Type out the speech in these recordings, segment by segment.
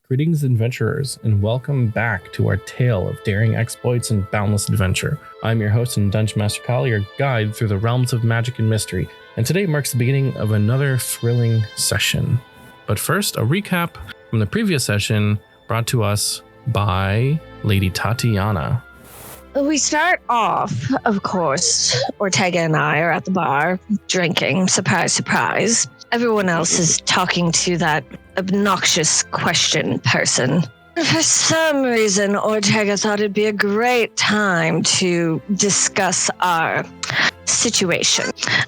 Greetings, adventurers, and welcome back to our tale of daring exploits and boundless adventure. I'm your host and Dungeon Master Kyle, your guide through the realms of magic and mystery, and today marks the beginning of another thrilling session. But first, a recap from the previous session brought to us by Lady Tatiana. We start off, of course, Ortega and I are at the bar drinking. Surprise, surprise. Everyone else is talking to that obnoxious question person. For some reason, Ortega thought it'd be a great time to discuss our situation.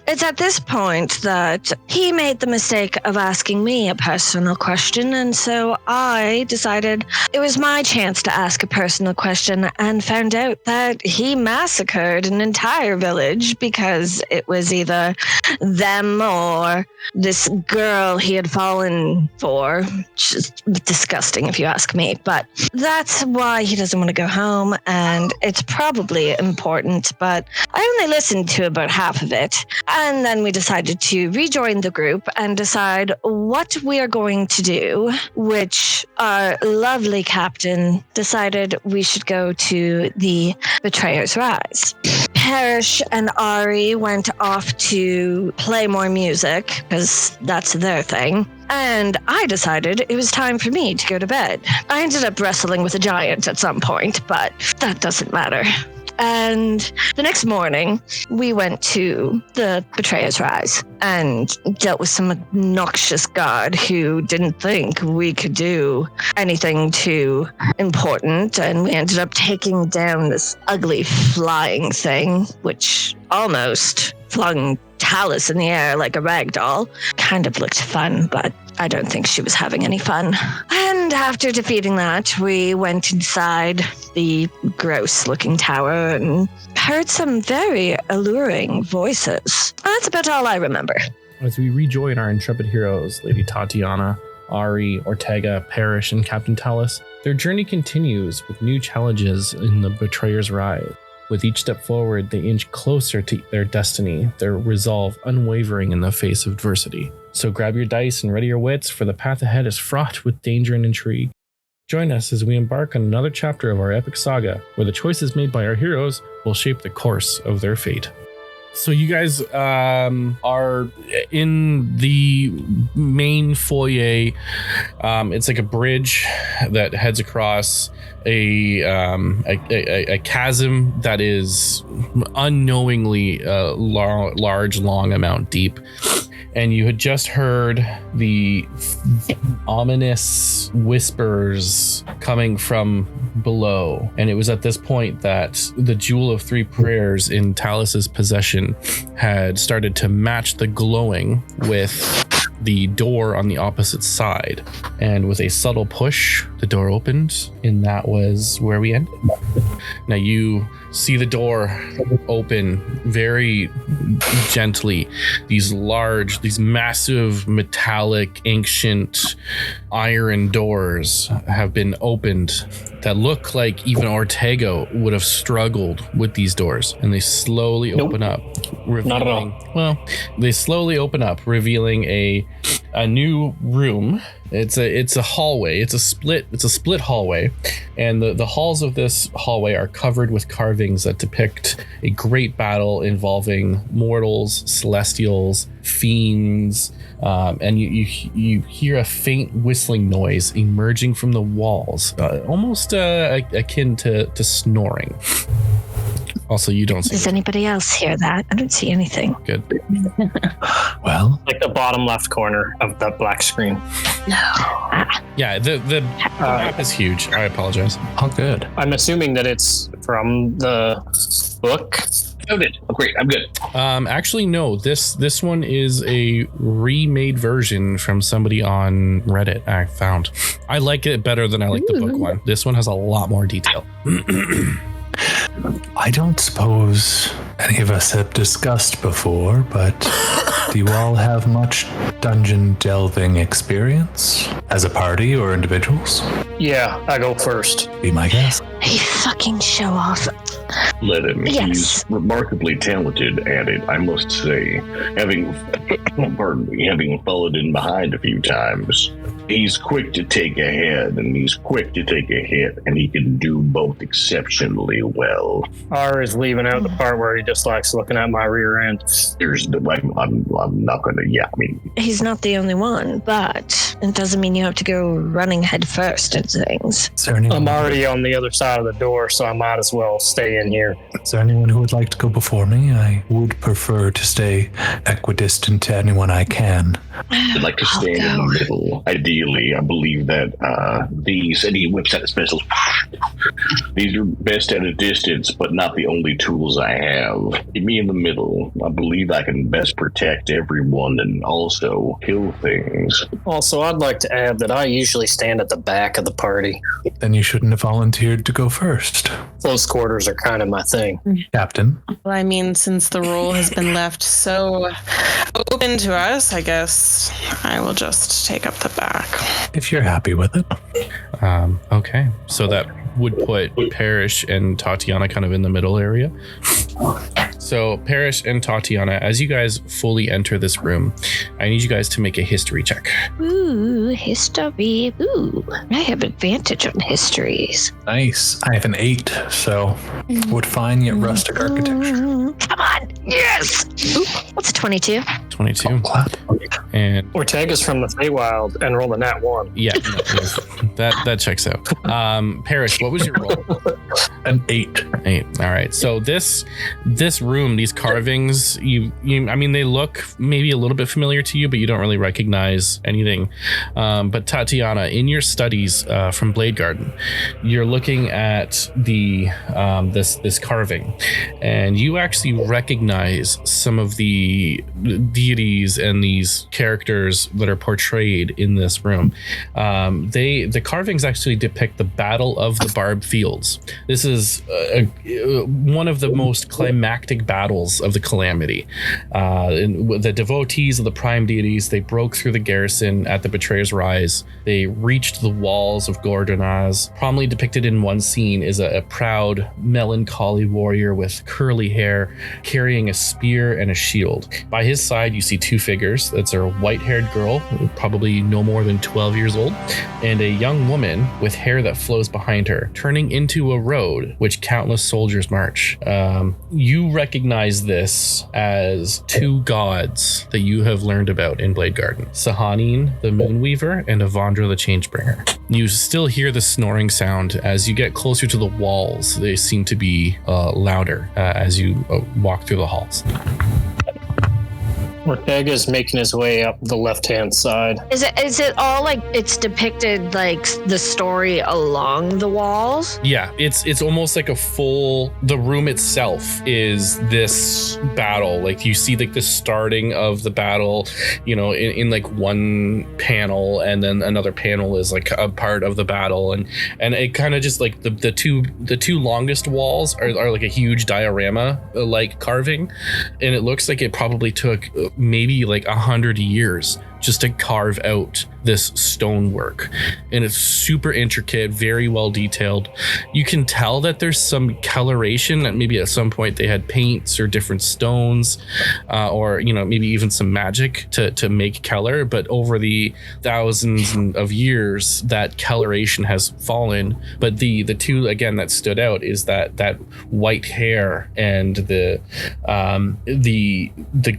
It's at this point that he made the mistake of asking me a personal question, and so I decided it was my chance to ask a personal question and found out that he massacred an entire village because it was either them or this girl he had fallen for. Just disgusting if you ask me, but that's why he doesn't want to go home, and it's probably important, but I only listened to about half of it. And then we decided to rejoin the group and decide what we are going to do, which our lovely captain decided we should go to the Betrayer's Rise. Parrish and Ari went off to play more music because that's their thing. And I decided it was time for me to go to bed. I ended up wrestling with a giant at some point, but that doesn't matter. And the next morning, we went to the Betrayer's Rise and dealt with some obnoxious guard who didn't think we could do anything too important. And we ended up taking down this ugly flying thing, which almost flung Talus in the air like a rag doll. Kind of looked fun, but I don't think she was having any fun. And after defeating that, we went inside the gross-looking tower and heard some very alluring voices. That's about all I remember. As we rejoin our intrepid heroes, Lady Tatiana, Ari, Ortega, Parrish, and Captain Talus, their journey continues with new challenges in the Betrayer's Rise. With each step forward, they inch closer to their destiny, their resolve unwavering in the face of adversity. So grab your dice and ready your wits, for the path ahead is fraught with danger and intrigue. Join us as we embark on another chapter of our epic saga, where the choices made by our heroes will shape the course of their fate. So you guys are in the main foyer. It's like a bridge that heads across a chasm that is unknowingly large, long amount deep. And you had just heard the ominous whispers coming from below. And it was at this point that the Jewel of Three Prayers in Talus's possession had started to match the glowing with the door on the opposite side. And with a subtle push, the door opened, and that was where we ended. Now you see the door open very gently. These massive metallic ancient iron doors have been opened that look like even Ortega would have struggled with these doors, and they slowly open up, revealing, not at all. Well, they slowly open up, revealing a new room. It's a hallway. It's a split hallway, and the halls of this hallway are covered with carvings that depict a great battle involving mortals, celestials, fiends, and you hear a faint whistling noise emerging from the walls, almost akin to snoring. Also, you don't see. Does anybody else hear that? I don't see anything. Good. Well, Like the bottom left corner of that black screen. No. Yeah, the map is huge. I apologize. all good. I'm assuming that it's from the book. Noted. Oh, great. I'm good. Actually, no. This one is a remade version from somebody on Reddit. I found. I like it better than I like the book one. This one has a lot more detail. I don't suppose any of us have discussed before, but do you all have much dungeon delving experience as a party or individuals? Yeah, I go first. Be my guest. Hey, fucking show off. Let him. Yes. He's remarkably talented at it, I must say. Having followed in behind a few times. He's quick to take a hit, and he's quick to take a hit, and he can do both exceptionally well. R is leaving out the part where he just likes looking at my rear end. There's the I'm not gonna. Yeah, I mean, He's not the only one, but it doesn't mean you have to go running head first into things. Is there anyone, I'm already on the other side of the door, so I might as well stay in here. is there anyone who would like to go before me? I would prefer to stay equidistant to anyone I can. I'd like to stand in the middle. Ideally, I believe that these, and he whips out his pistols. These are best at a distance, but not the only tools I have. Get me in the middle. I believe I can best protect everyone and also kill things. Also, I'd like to add that I usually stand at the back of the party. Then you shouldn't have volunteered to go first. Close quarters are kind of my thing. Captain, Well, I mean, since the role has been left so open to us, I guess I will just take up the back. if you're happy with it. Okay, so that would put Parrish and Tatiana kind of in the middle area. So Parrish and Tatiana, as you guys fully enter this room, I need you guys to make a history check. Ooh, history. Ooh, I have advantage on histories. Nice. I have an 8, so would fine yet rustic architecture. Come on. Yes. Ooh, what's a 22? 22. Clap. And Ortega's from the Feywild and rolled a nat 1. yeah, that checks out. Parrish, what was your roll? An 8. 8. All right. So this room, these carvings, you I mean, they look maybe a little bit familiar to you, but you don't really recognize anything. But Tatiana, in your studies from Blade Garden, you're looking at the this carving, and you actually recognize some of the deities and these characters that are portrayed in this room. The carvings actually depict the Battle of the Barb Fields. This is one of the most climactic battles of the Calamity. The devotees of the prime deities, they broke through the garrison at the Betrayer's Rise. They reached the walls of Gordonaz. Prominently depicted in one scene is a proud, melancholy warrior with curly hair carrying a spear and a shield. By his side, you see two figures. That's a white-haired girl, probably no more than 12 years old, and a young woman with hair that flows behind her, turning into a road which countless soldiers march. You recognize this as two gods that you have learned about in Blade Garden: Sahanin, the Moonweaver, and Avandra, the Changebringer. You still hear the snoring sound as you get closer to the walls. They seem to be louder as you walk through the halls. Ortega's making his way up the left-hand side. Is it all like it's depicted like the story along the walls? Yeah, it's almost like a full, the room itself is this battle. Like you see like the starting of the battle, you know, in like one panel, and then another panel is like a part of the battle, and it kind of just like the two longest walls are like a huge diorama like carving, and it looks like it probably took maybe like 100 years just to carve out this stonework, and it's super intricate, very well detailed. You can tell that there's some coloration, that maybe at some point they had paints or different stones, or you know, maybe even some magic to make color, but over the thousands of years that coloration has fallen. But the two again that stood out is that white hair and the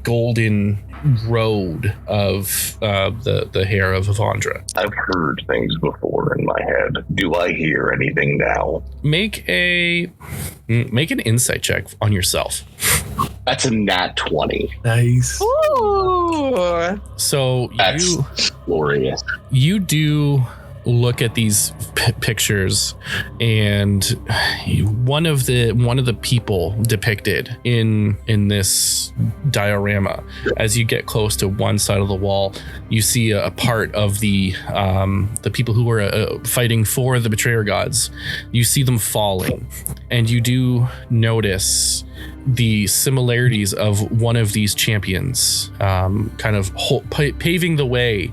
golden road of the hair of Avandra. I've heard things before in my head. Do I hear anything now? Make an insight check on yourself. That's a nat 20. Nice. Ooh. So That's glorious. you do look at these pictures, and one of the people depicted in this diorama, as you get close to one side of the wall, you see a part of the people who were fighting for the betrayer gods. You see them falling, and you do notice the similarities of one of these champions, kind of paving the way,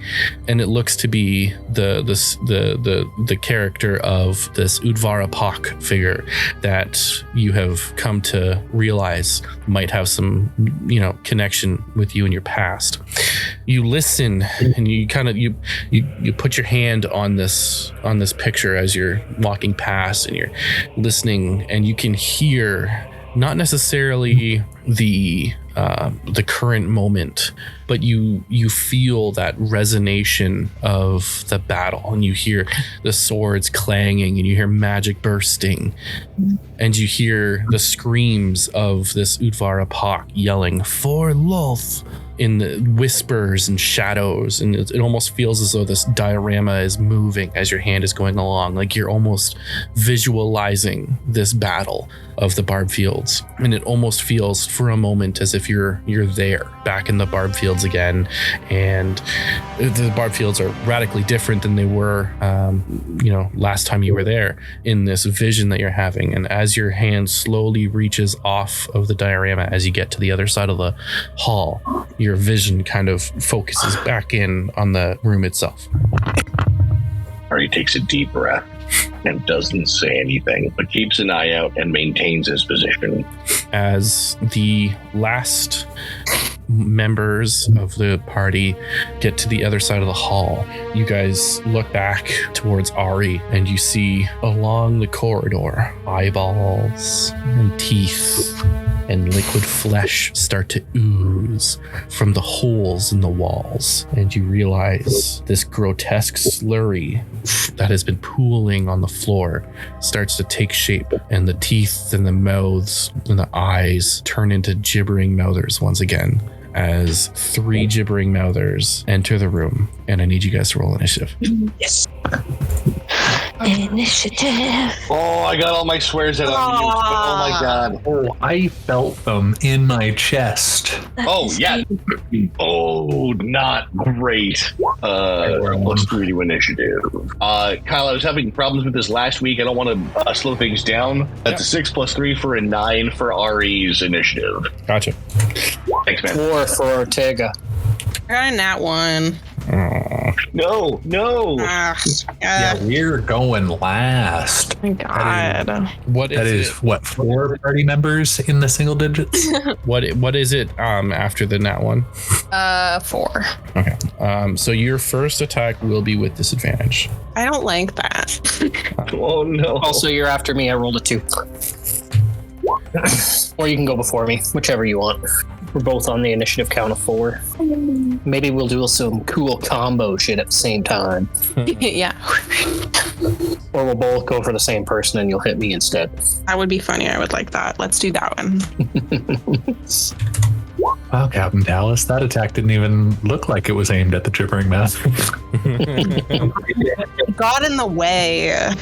and it looks to be the character of this Udvara Pak figure that you have come to realize might have some, connection with you in your past. You listen, and you kind of you put your hand on this picture as you're walking past, and you're listening, and you can hear not necessarily the current moment, but you feel that resonation of the battle, and you hear the swords clanging, and you hear magic bursting, and you hear the screams of this Udvara Pak yelling for Lolth in the whispers and shadows, and it almost feels as though this diorama is moving as your hand is going along, like you're almost visualizing this battle of the Barb Fields, and it almost feels for a moment as if you're there back in the Barb Fields again. And the Barb Fields are radically different than they were last time you were there, in this vision that you're having. And as your hand slowly reaches off of the diorama, as you get to the other side of the hall, your vision kind of focuses back in on the room itself. Ari takes a deep breath and doesn't say anything, but keeps an eye out and maintains his position. As the last members of the party get to the other side of the hall, you guys look back towards Ari, and you see along the corridor eyeballs and teeth and liquid flesh start to ooze from the holes in the walls, and you realize this grotesque slurry that has been pooling on the floor starts to take shape, and the teeth and the mouths and the eyes turn into gibbering mouthers once again, as 3 gibbering mouthers enter the room. And I need you guys to roll initiative. Yes. Initiative. Oh, I got all my swears out on mute. Oh my god. Oh, I felt them in my chest. Yeah. Oh, not great. Let's do initiative. Kyle, I was having problems with this last week. I don't want to slow things down. That's a 6 + 3 for a 9 for Ari's initiative. Gotcha. Thanks, man. 4 for Ortega. I got a nat 1. No. Yeah, we're going last. My God. What is That is it? what, 4 party members in the single digits? What is it after the nat 1? 4. Okay. So your first attack will be with disadvantage. I don't like that. Oh no. Also, you're after me. I rolled a 2. Or you can go before me, whichever you want. We're both on the initiative count of 4. Maybe we'll do some cool combo shit at the same time. Yeah. Or we'll both go for the same person and you'll hit me instead. That would be funny. I would like that. Let's do that one. Wow, Captain Dallas, that attack didn't even look like it was aimed at the gibbering mouth. Got in the way.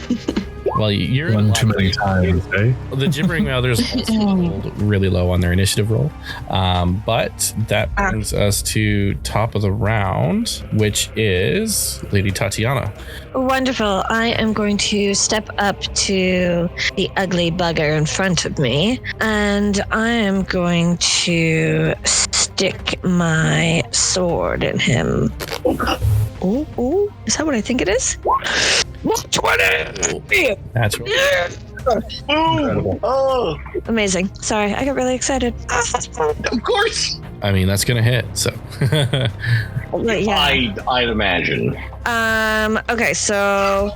Well, you're One too many times, eh? The gibbering mouthers also rolled really low on their initiative roll, but that brings us to top of the round, which is Lady Tatiana. Wonderful. I am going to step up to the ugly bugger in front of me, and I am going to stick my sword in him. Ooh, is that what I think it is? 20! That's right. Incredible. Oh, Amazing. Sorry, I got really excited. of course. I mean, that's gonna hit. So. But yeah. I'd imagine. Okay, so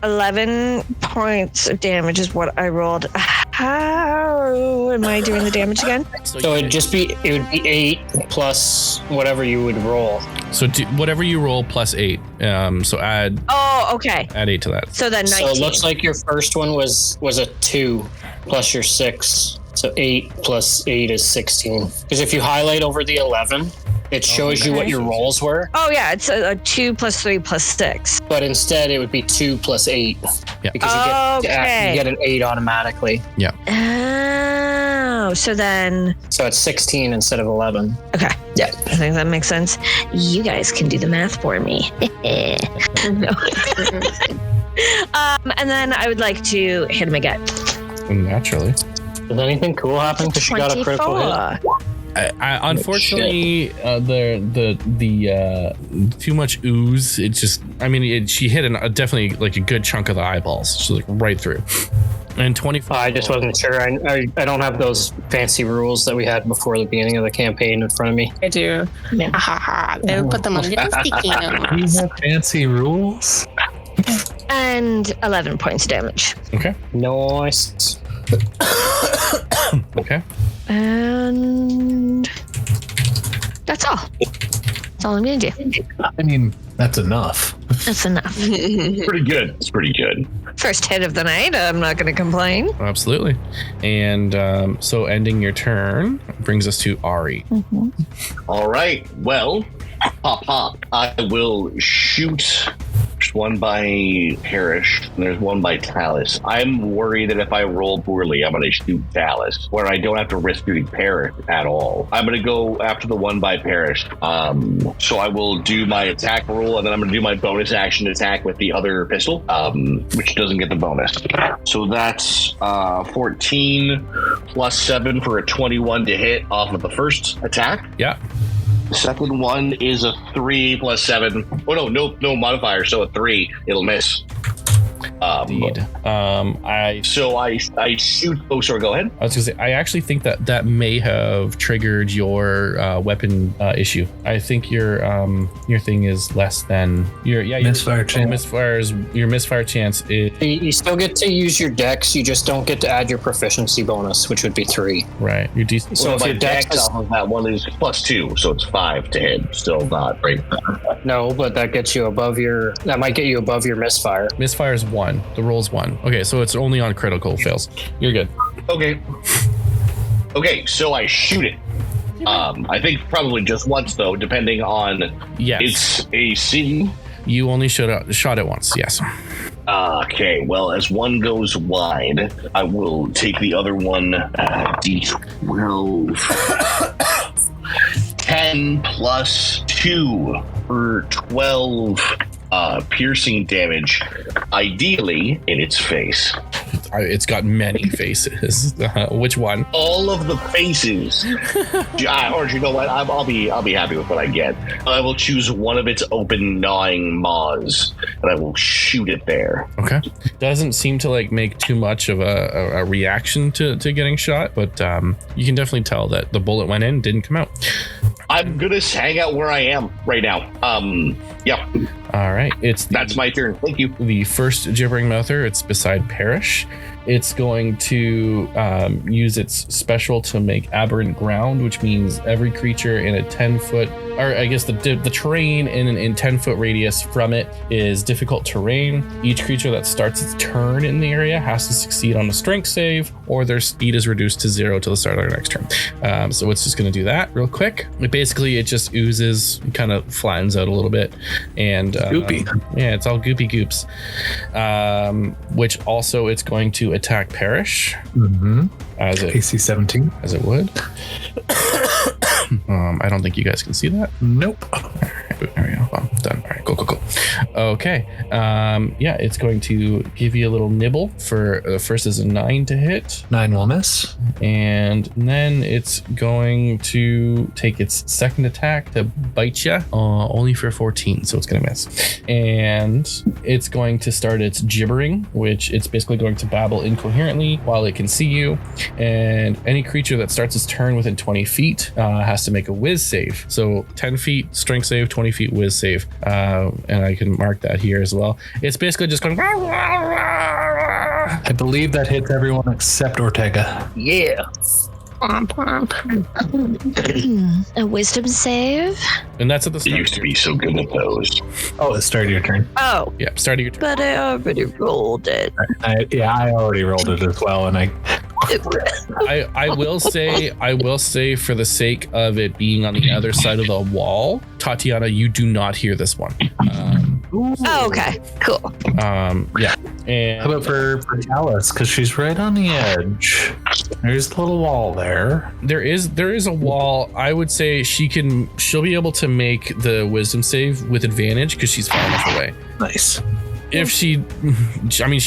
11 points of damage is what I rolled. How am I doing the damage again? So it would be 8 plus whatever you would roll. So whatever you roll plus 8. So add. Oh, okay. Add 8 to that. So then 19. So it looks like your first one was a 2 plus your 6. So 8 plus 8 is 16. Because if you highlight over the 11, it shows you what your rolls were. Oh, yeah, it's a 2 plus 3 plus 6. But instead, it would be 2 plus 8. Yeah. Because you Okay. get an 8 automatically. Yeah. Oh, so then. So it's 16 instead of 11. Okay. Yeah. I think that makes sense. You guys can do the math for me. No. And then I would like to hit him again. Naturally. Did anything cool happen? Because she got a critical hit. I unfortunately, the too much ooze. It just, I mean, she hit definitely like a good chunk of the eyeballs. She's like right through. And 25. I just wasn't sure. I don't have those fancy rules that we had before the beginning of the campaign in front of me. I do. They'll put them on little sticky notes. You have fancy rules? And 11 points damage. Okay. Nice. Okay. And that's all. That's all I'm gonna do. I mean, that's enough. That's enough. Pretty good. It's pretty good. First hit of the night. I'm not gonna complain. Absolutely. And so ending your turn brings us to Ari. All right. Well, pop. I will shoot. There's one by Parrish, and there's one by Talus. I'm worried that if I roll poorly, I'm going to shoot Talus, where I don't have to risk shooting Parrish at all. I'm going to go after the one by Parrish. So I will do my attack roll, and then I'm going to do my bonus action attack with the other pistol, which doesn't get the bonus. So that's 14 plus 7 for a 21 to hit off of the first attack. Yeah. The second one is a 3 plus 7. Oh, no modifier, so a 3. It'll miss. Indeed. I shoot. Oh, sorry, go ahead. was gonna say, I actually think that may have triggered your weapon issue. I think your thing is less than your misfire chance. Your misfire chance is You still get to use your dex. You just don't get to add your proficiency bonus, which would be 3. right. Your DC. So if my your dex dex off of that one is plus 2, so it's 5 to hit. Still not right. no, but that gets you above your. That might get you above your misfire. Misfire is 1. The roll's 1. Okay, so it's only on critical fails. You're good. Okay, so I shoot it. I think probably just once though, depending on its AC. You only shot it once. Yes. Okay, well, as one goes wide, I will take the other one, D12. 10 plus 2 for 12 piercing damage, ideally in its face. It's got many faces. Which one? All of the faces. Or you know what? I'll be happy with what I get. I will choose one of its open gnawing maws, and I will shoot it there. Okay. Doesn't seem to like make too much of a reaction to getting shot, but you can definitely tell that the bullet went in, didn't come out. I'm gonna hang out where I am right now. Yeah. All right. That's my turn. Thank you. The first gibbering mouther. It's beside Parrish. It's going to use its special to make aberrant ground, which means every creature in a 10-foot, or I guess the terrain in 10-foot radius from it is difficult terrain. Each creature that starts its turn in the area has to succeed on a strength save, or their speed is reduced to 0 till the start of their next turn. So it's just going to do that real quick. It just oozes, kind of flattens out a little bit, and goopy. Yeah, it's all goopy goops. Which also it's going to attack Parrish. As it AC 17. As it would. I don't think you guys can see that. Nope. There we go. Well, done. All right, cool. Okay. It's going to give you a little nibble for the first is a 9 to hit. 9 will miss. And then it's going to take its second attack to bite you, only for 14, so it's going to miss. And it's going to start its gibbering, which it's basically going to babble incoherently while it can see you. And any creature that starts its turn within 20 feet has to make a whiz save. So 10 feet strength save, 20 feet whiz save. And I can mark that here as well. It's basically just going. I believe that hits everyone except Ortega. Yeah. A wisdom save. And that's at the start. You used to be so good at those. Oh, the start of your turn. Oh. Yeah, start of your turn. But I already rolled it. I already rolled it as well, and I will say for the sake of it being on the other side of the wall, Tatiana, you do not hear this one. Oh, okay, cool. Yeah. And how about for Alice? Because she's right on the edge. There's a little wall there. There is a wall. I would say she'll be able to make the wisdom save with advantage because she's far enough away. Nice. if she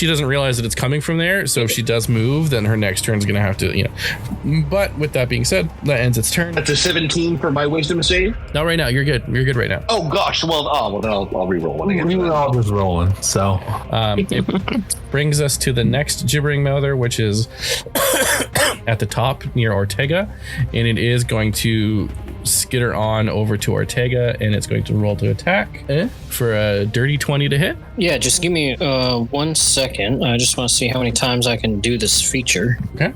doesn't realize that it's coming from there. So if she does move, then her next turn is going to have to, But with that being said, that ends its turn. That's a 17 for my wisdom save. No, right now you're good. You're good right now. Oh gosh. Well, then I'll re-roll one again. We were all just rolling, so It brings us to the next gibbering mouther, which is at the top near Ortega, and it is going to skitter on over to Ortega, and it's going to roll to attack for a dirty 20 to hit. Yeah, just give me 1 second. I just want to see how many times I can do this feature. Okay.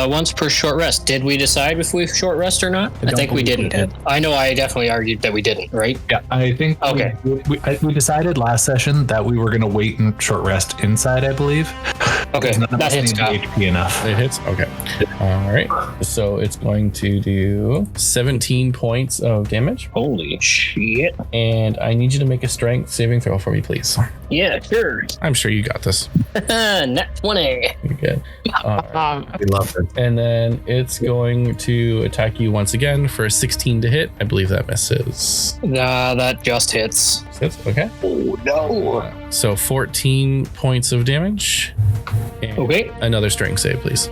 Once per short rest. Did we decide if we short rest or not? I think we didn't. I know I definitely argued that we didn't, right? yeah, I think Okay. we decided last session that we were going to wait and short rest inside, I believe. Okay, None of that us hits, need Kyle. HP enough. It hits. Okay. All right. So it's going to do 17 points of damage, Holy shit. and I need you to make a strength saving throw for me, please. Yeah, sure. I'm sure you got this. Nat 20. You're good. All right. We love it. And then it's going to attack you once again for a 16 to hit. I believe that misses. Nah, that just hits. Hits. Okay. Oh no. So 14 points of damage. And Okay. another strength save, please.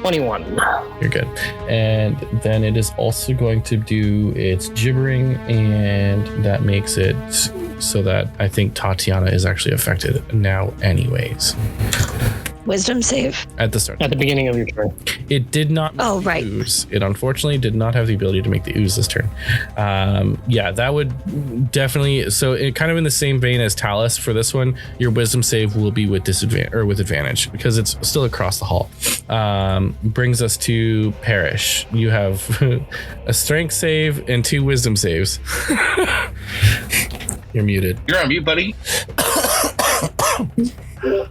21. You're good. And then it is also going to do its gibbering, and that makes it so that I think Tatiana is actually affected now anyways. Wisdom save. At the start. At the beginning of your turn. It did not make Oh, the right. ooze. It unfortunately did not have the ability to make the ooze this turn. Yeah, that would definitely. So it kind of in the same vein as Talus for this one, your wisdom save will be with disadvantage or with advantage because it's still across the hall. Brings us to Parrish. You have a strength save and 2 wisdom saves. You're muted. You're on mute, buddy.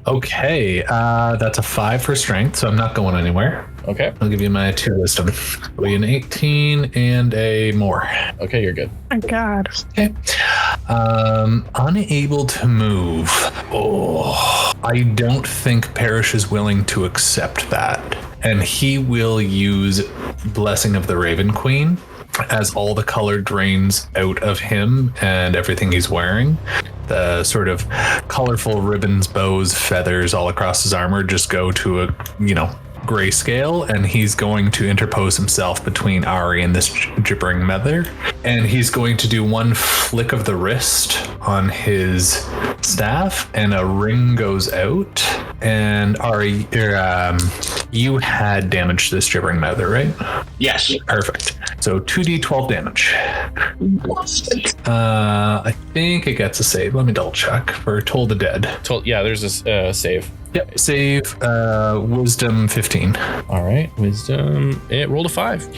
Okay, that's a 5 for strength, so I'm not going anywhere. Okay. I'll give you my 2 wisdom. It'll be an 18 and a more. Okay, you're good. My God. Okay. Unable to move. Oh, I don't think Parrish is willing to accept that. And he will use Blessing of the Raven Queen as all the color drains out of him and everything he's wearing. The sort of colorful ribbons, bows, feathers all across his armor just go to a, grayscale, and he's going to interpose himself between Ari and this gibbering mother, and he's going to do one flick of the wrist on his staff, and a ring goes out. And Ari, you had damage to this gibbering mother, right? Yes. Perfect. So 2d12 damage. I think it gets a save. Let me double check for Toll the Dead. Yeah, there's a save. Yep, save wisdom 15. All right, wisdom. It rolled a 5.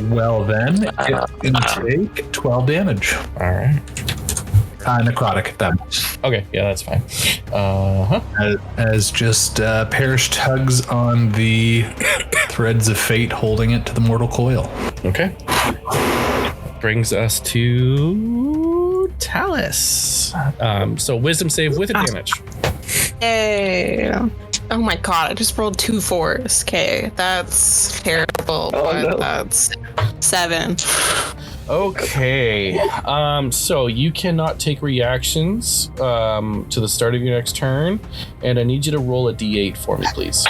Well then, it's gonna take 12 damage. All right. Necrotic then. Okay, yeah, that's fine. As just Parrish tugs on the threads of fate, holding it to the mortal coil. Okay. Brings us to Talus. So wisdom save with advantage. Yay. Oh my God, I just rolled 2 4s. Okay, that's terrible, but that's 7. Okay. So you cannot take reactions to the start of your next turn, and I need you to roll a d8 for me, please.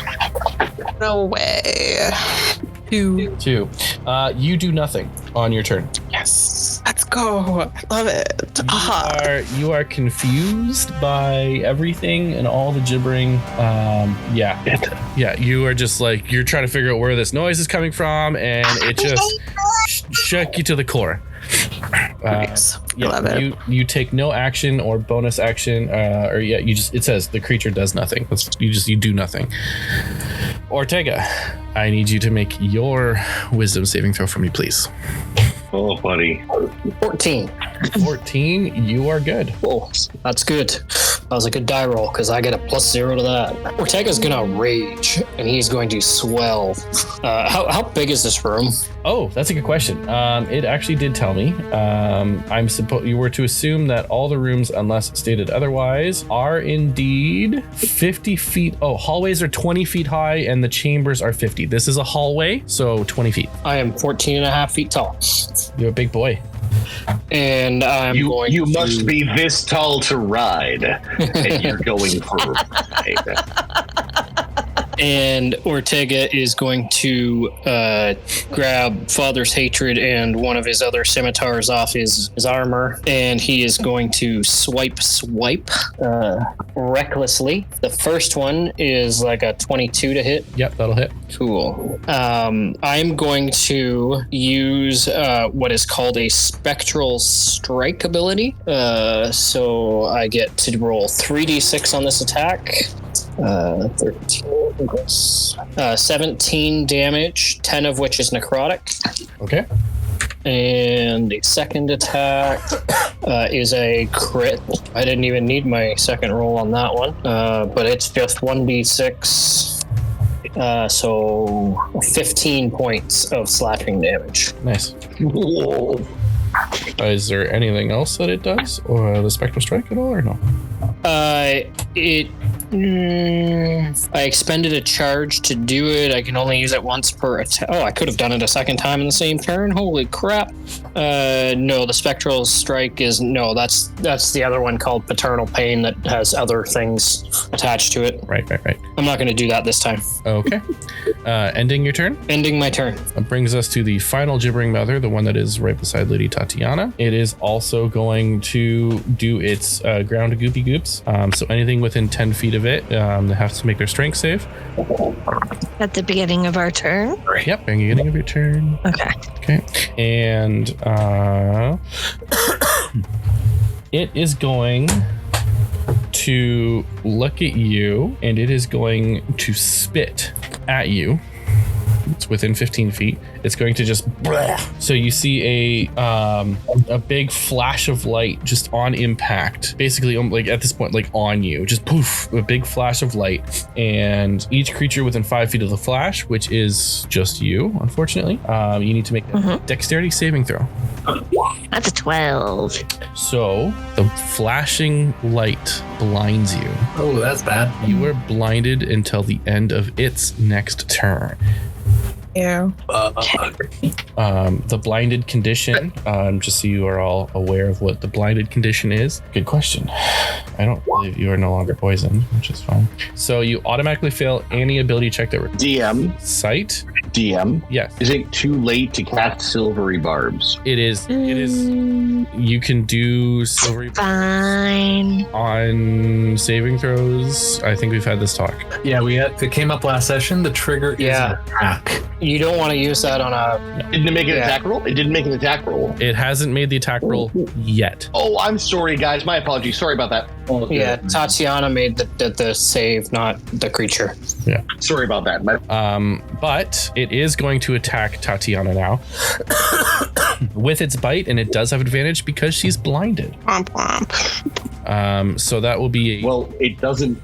No way. 2. 2. You do nothing on your turn. Yes. Let's go. I love it. You are confused by everything and all the gibbering. Yeah. You are just like, you're trying to figure out where this noise is coming from, and it just shook you to the core. Nice. I love it. You take no action or bonus action, it says the creature does nothing. You do nothing. Ortega, I need you to make your wisdom saving throw for me, please. Oh, buddy. 14. 14, you are good. Oh, that's good. That was a good die roll because I get a +0 to that. Ortega's gonna rage and he's going to swell. How big is this room? Oh, that's a good question. It actually did tell me. You were to assume that all the rooms, unless stated otherwise, are indeed 50 feet. Oh, hallways are 20 feet high and the chambers are 50. This is a hallway, so 20 feet. I am 14 and a half feet tall. You're a big boy. And I'm going You to... must be this tall to ride, and you're going for a ride. And Ortega is going to grab Father's Hatred and one of his other scimitars off his armor, and he is going to swipe recklessly. The first one is like a 22 to hit. Yep, that'll hit. Cool. I'm going to use what is called a Spectral Strike ability. So I get to roll 3d6 on this attack. 13 plus 17 damage, 10 of which is necrotic. Okay. And the second attack is a crit. I didn't even need my second roll on that one, but it's just 1d6. So 15 points of slashing damage. Nice. Is there anything else that it does, or the Spectral Strike at all, or no? I expended a charge to do it. I can only use it once per attack. Oh, I could have done it a second time in the same turn. Holy crap. No, the Spectral Strike is... No, that's the other one called Paternal Pain that has other things attached to it. Right. I'm not going to do that this time. Okay. Ending your turn? Ending my turn. That brings us to the final Gibbering Mother, the one that is right beside Lady Tatiana. It is also going to do its ground goopy goops. So anything within 10 feet of it, they have to make their strength save. At the beginning of our turn? Yep, beginning of your turn. Okay. And it is going to look at you, and it is going to spit at you. It's within 15 feet. It's going to just... So you see a big flash of light just on impact. Basically, like at this point, like on you. Just poof, a big flash of light. And each creature within 5 feet of the flash, which is just you, unfortunately, you need to make a dexterity saving throw. That's a 12. So the flashing light blinds you. Oh, that's bad. You are blinded until the end of its next turn. Yeah. The blinded condition, just so you are all aware of what the blinded condition is. Good question. I don't believe you are no longer poisoned, which is fine. So you automatically fail any ability check that DM. Sight. DM. Yes. Is it too late to cast Silvery Barbs? It is. You can do silvery Fine. on saving throws. I think we've had this talk. Yeah, it came up last session. The trigger is an attack. You don't want to use that on a... Didn't it make an attack roll? It didn't make an attack roll. It hasn't made the attack roll yet. Oh, I'm sorry, guys. My apologies. Sorry about that. Yeah, Tatiana made the save, not the creature. Yeah. Sorry about that. But it is going to attack Tatiana now with its bite, and it does have advantage because she's blinded. So that will be a... Well, it doesn't...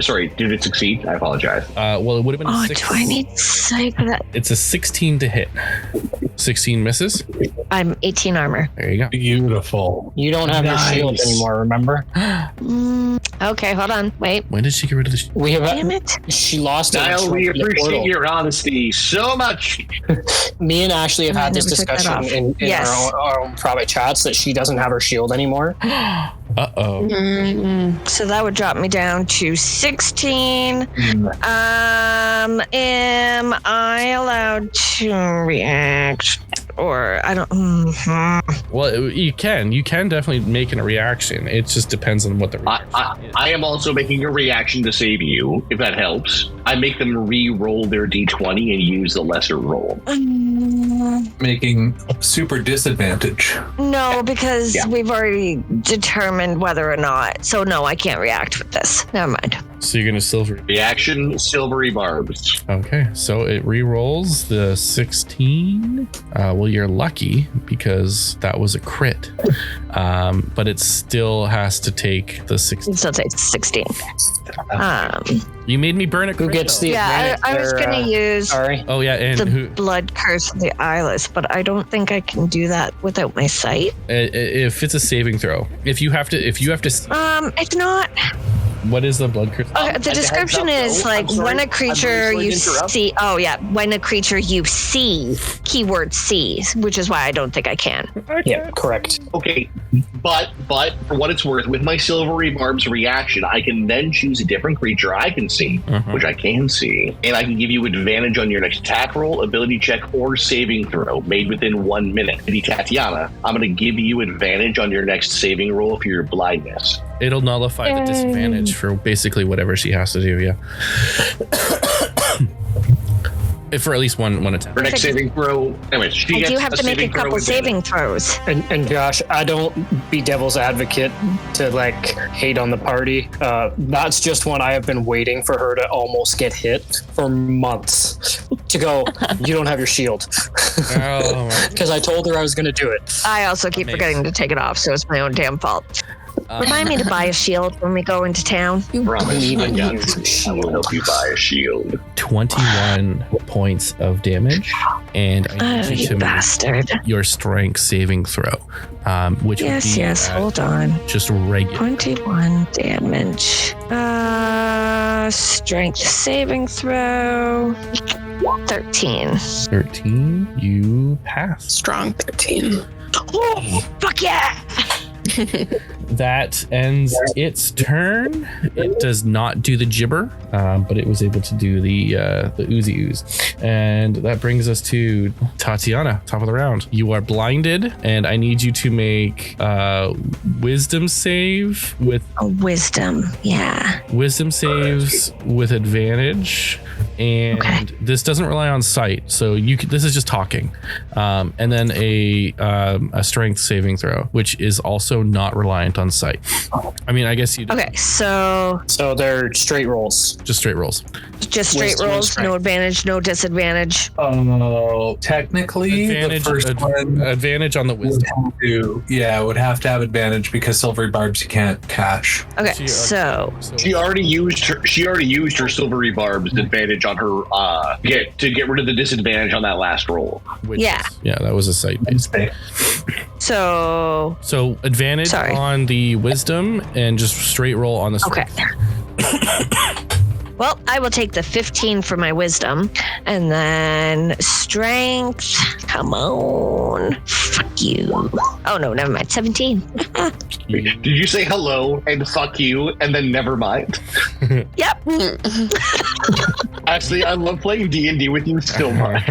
Sorry, did it succeed? I apologize. Well, it would have been a Do I need sight for that? It's a 16 to hit. 16 misses. I'm 18 armor. There you go. Beautiful. You don't have your shield anymore, remember? Okay, hold on. Wait. When did she get rid of the shield? We have Damn it. She lost it. Niall, we appreciate your honesty so much. Me and Ashley have had this never took that discussion off. in our own private chats that she doesn't have her shield anymore. Uh-oh. So that would drop me down to 16. Am I allowed to react? Or I don't... Well, you can definitely make a reaction. It just depends on what the reaction is. I am also making a reaction to save you, if that helps. I make them re-roll their d20 and use the lesser roll. Making super disadvantage. No, because we've already determined whether or not. So no, I can't react with this. Never mind. So you're going to silver... Reaction, Silvery Barbs. Okay, so it re-rolls the 16. Well, you're lucky because that was a crit. But it still has to take the 16. It still takes 16. You made me burn a crit. Who gets the advantage? I was going to use Oh, yeah, and the blood curse of the eyeless, but I don't think I can do that without my sight. if it's a saving throw, if you have to... It's not... what is the blood crystal? Okay, the description is like when a creature you see. Oh yeah, when a creature you see. Keyword see, which is why I don't think I can. Yeah, correct. Okay, but for what it's worth, with my silvery barb's reaction, I can then choose a different creature I can see, which I can see, and I can give you advantage on your next attack roll, ability check, or saving throw made within 1 minute. Lady Tatiana, I'm going to give you advantage on your next saving roll for your blindness. It'll nullify the disadvantage for basically whatever she has to do. Yeah. If for at least one attack. Her next saving throw. Anyways, I do have to make a couple saving throws. And Josh, I don't be devil's advocate to like hate on the party. That's just one I have been waiting for her to almost get hit for months. To go, you don't have your shield. Because I told her I was going to do it. I also keep forgetting to take it off, so it's my own damn fault. Remind me to buy a shield when we go into town. Promise, I will help you buy a shield. 21 points of damage, and I need you to make your strength saving throw, which would be hold on, just regular 21 damage. Strength saving throw 13. You pass. Strong 13. Oh, fuck yeah. That ends its turn. It does not do the gibber, but it was able to do the oozy ooze. And that brings us to Tatiana, top of the round. You are blinded, and I need you to make wisdom save with wisdom. Yeah. Wisdom saves with advantage. And this doesn't rely on sight, so this is just talking. And then a strength saving throw, which is also not reliant on sight. I mean, I guess you. Okay, so they're straight rolls. Just straight rolls. Just straight Wisdom rolls, no advantage, no disadvantage. Technically, Advantage, the first one advantage on the wisdom. Would have to have advantage because silvery barbs you can't cash. Okay, so she already used her silvery barbs advantage on her to get rid of the disadvantage on that last roll. That was a sight based. So advantage on the wisdom and just straight roll on the strength. Okay. Well, I will take the 15 for my wisdom, and then strength. Come on. Fuck you. Oh, no, never mind. 17. Did you say hello and fuck you and then never mind? Yep. Actually, I love playing D&D with you so much.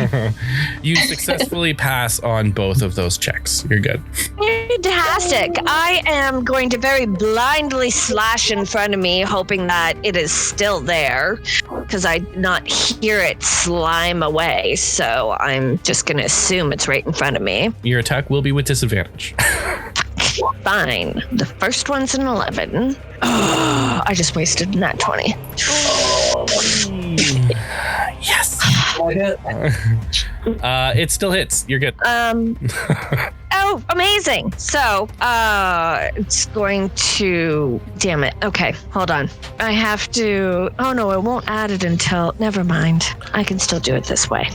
You successfully pass on both of those checks. You're good. Fantastic. I am going to very blindly slash in front of me, hoping that it is still there, because I did not hear it slime away. So I'm just going to assume it's right in front of me. Your attack will be with disadvantage. Fine. The first one's an 11. Oh, I just wasted that 20. Yes. It still hits. You're good. Oh, amazing. So, it's going to, damn it. Okay, hold on. I have to, oh no, it won't add it until, never mind. I can still do it this way.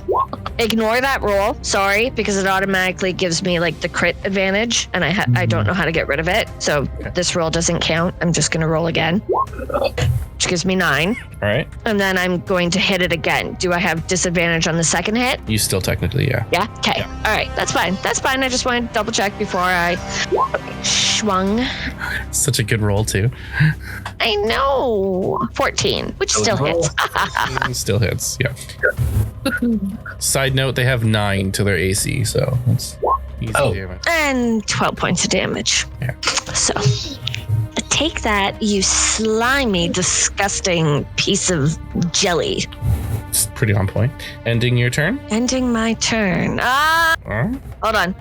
Ignore that roll, sorry, because it automatically gives me like the crit advantage, and I don't know how to get rid of it. So this roll doesn't count. I'm just going to roll again, which gives me 9. All right. And then I'm going to hit it again. Do I have disadvantage on the second hit? You still technically, yeah. Yeah? Okay. Yeah. All right. That's fine. I just wanted to double check before I swung. Such a good roll, too. I know. 14, which still hits. Still hits, yeah. Side note, they have 9 to their AC, so that's easy damage. And 12 points of damage. Yeah. So, take that, you slimy, disgusting piece of jelly. It's pretty on point. Ending your turn? Ending my turn. Hold on.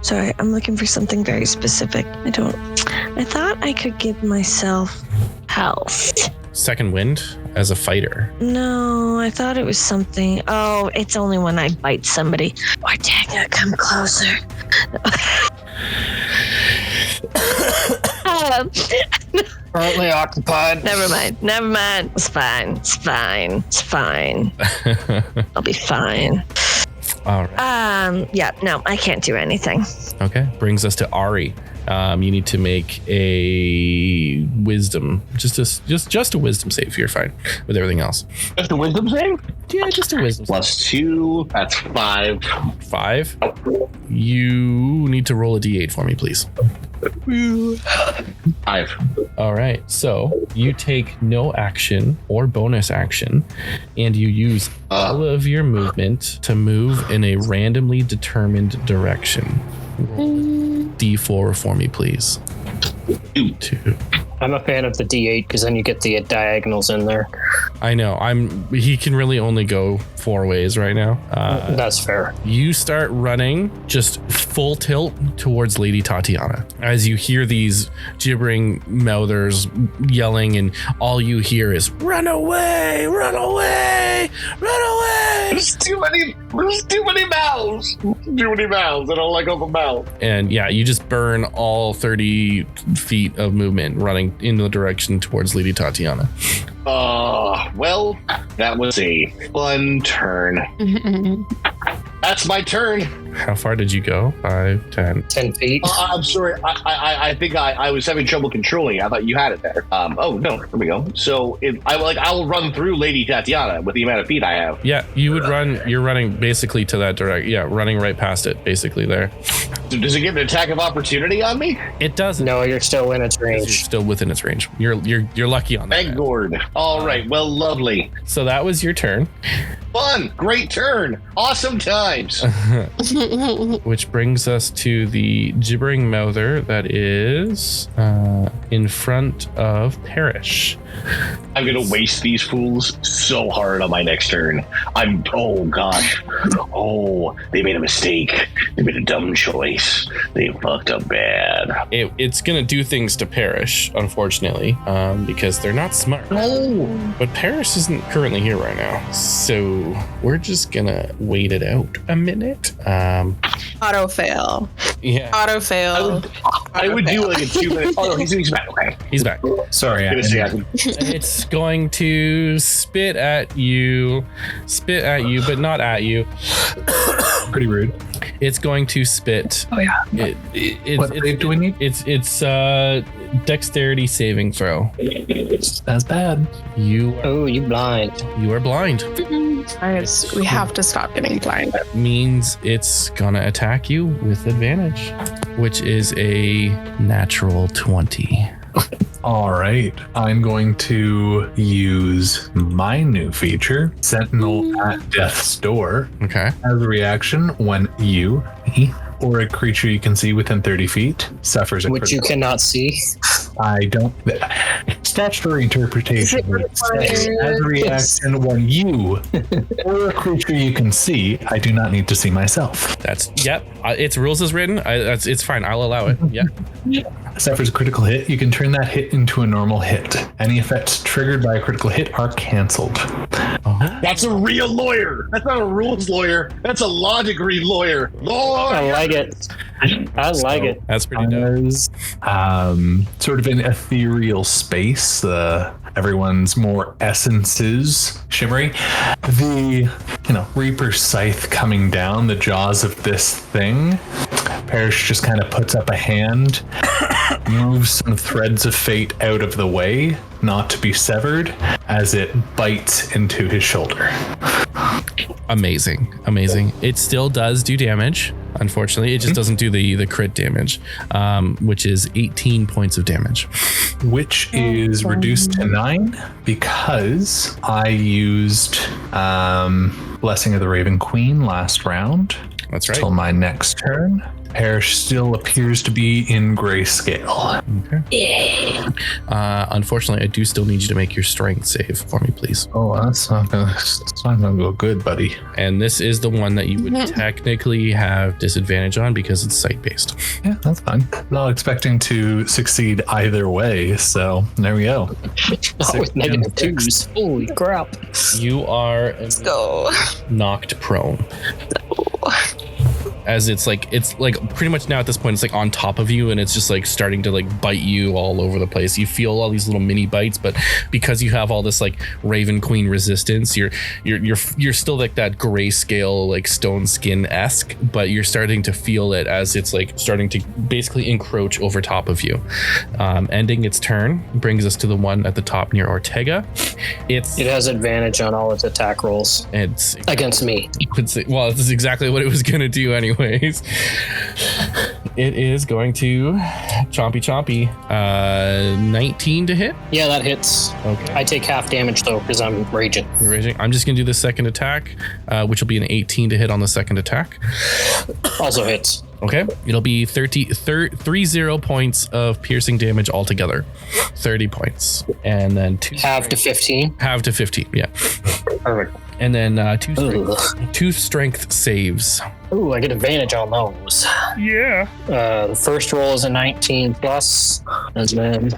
Sorry, I'm looking for something very specific. I thought I could give myself health. Second wind as a fighter. No, I thought it was something. Oh, it's only when I bite somebody. Or dang it, come closer. Currently occupied. Never mind. It's fine. I'll be fine. All right. Yeah, no, I can't do anything. Okay. Brings us to Ari. You need to make a wisdom, just a wisdom save. You're fine with everything else. Just a wisdom save? Yeah, just a wisdom. +2. That's 5. 5. You need to roll a d8 for me, please. 5. All right. So you take no action or bonus action, and you use all of your movement to move in a randomly determined direction. Roll D4 for me, please. 2. I'm a fan of the D8 because then you get the diagonals in there. I know. He can really only go 4 ways right now. That's fair. You start running just full tilt towards Lady Tatiana as you hear these gibbering mouthers yelling, and all you hear is "Run away! Run away! Run away!" There's too many mouths. Too many mouths. I don't like open mouth. And yeah, you just burn all 30 feet of movement running in the direction towards Lady Tatiana. Well, that was a fun turn. That's my turn. How far did you go? 5, 10. 10 feet. I'm sorry. I think I was having trouble controlling. I thought you had it there. Oh no, there we go. So I will run through Lady Tatiana with the amount of feet I have. Yeah, you would run. You're running basically to that direct. Yeah, running right past it, basically there. So does it give an attack of opportunity on me? It doesn't. No, you're still in its You're range. still within its range. You're lucky on that. Thank Gord. All right. Well, lovely. So that was your turn, Fun. Great turn. Awesome times. which brings us to the gibbering mouther that is in front of Parrish. I'm gonna waste these fools so hard on my next turn. Oh gosh. Oh, they made a mistake. They made a dumb choice. They fucked up bad. It's gonna do things to Parrish, unfortunately, because they're not smart. Oh. But Parrish isn't currently here right now, so we're just gonna wait it out a minute. Auto fail. Yeah, Auto fail. I would do like a 2-minute. Oh no, he's back. Okay. he's back. Sorry, Good to see you. It's going to spit at you, but not at you. pretty rude. It's going to spit. Oh yeah. What save do we need? It's dexterity saving throw. That's bad. You Oh, you blind. are blind. Guys, we have to stop getting blind. That means it's gonna attack you with advantage, which is a natural 20. All right. I'm going to use my new feature, Sentinel at Death's Door, Okay. as a reaction when you or a creature you can see within 30 feet suffers a Which you critical. cannot see. I don't. Statutory interpretation would say, as a reaction when you or a creature you can see, I do not need to see myself. That's its rules is written. It's fine. I'll allow it. Yeah. Suffers a critical hit. You can turn that hit into a normal hit. Any effects triggered by a critical hit are canceled. That's a real lawyer. That's not a rules lawyer. That's a law degree lawyer. I like it. I like it. That's pretty dope. As sort of an ethereal space, everyone's more essences shimmery. The Reaper scythe coming down the jaws of this thing. Parrish just kind of puts up a hand, moves some threads of fate out of the way, not to be severed, as it bites into his shoulder. Amazing. It still does do damage. Unfortunately, it just doesn't do the crit damage, which is 18 points of damage. Which is reduced to 9 because I used Blessing of the Raven Queen last round. That's right. Till my next turn. Parrish still appears to be in grayscale. Okay. Unfortunately, I do still need you to make your strength save for me, please. Oh, that's not gonna go good, buddy. And this is the one that you would technically have disadvantage on because it's sight-based. Yeah, that's fine. Not expecting to succeed either way, so there we go. Oh, with negative 2s. Holy crap. You are Go. knocked prone. as it's like pretty much now at this point it's like on top of you, and it's just like starting to like bite you all over the place. You feel all these little mini bites, but because you have all this like Raven Queen resistance, you're still like that grayscale like stone skin-esque, but you're starting to feel it as it's like starting to basically encroach over top of you. Ending its turn brings us to the one at the top near Ortega. It has advantage on all its attack rolls. It's against me. Well, this is exactly what it was going to do anyways. It is going to chompy 19 to hit. Yeah, that hits. Okay. I take half damage though because I'm raging. You're raging. I'm just going to do the second attack, which will be an 18 to hit on the second attack. Also hits. Okay, it'll be 30 points of piercing damage altogether. 30 points. And then half to 15. Half to 15, yeah. Perfect. And then two strength saves. Ooh, I get advantage on those. Yeah. The first roll is a 19 plus, and then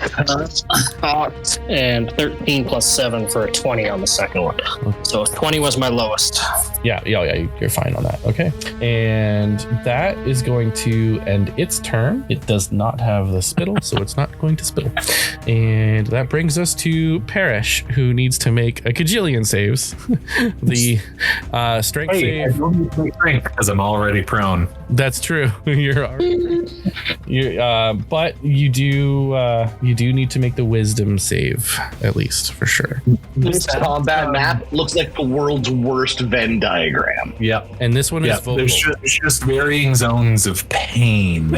and 13 plus 7 for a 20 on the second one. So 20 was my lowest. Yeah, you're fine on that. Okay. And that is going to end its turn. It does not have the spittle, so it's not going to spittle. And that brings us to Parrish, who needs to make a cajillion saves. The strength save. I don't need to make strength because I'm already prone. That's true. But you do need to make the wisdom save, at least, for sure. This combat map looks like the world's worst Venn diagram. Yep. And this one is vocal. There's just varying zones of pain.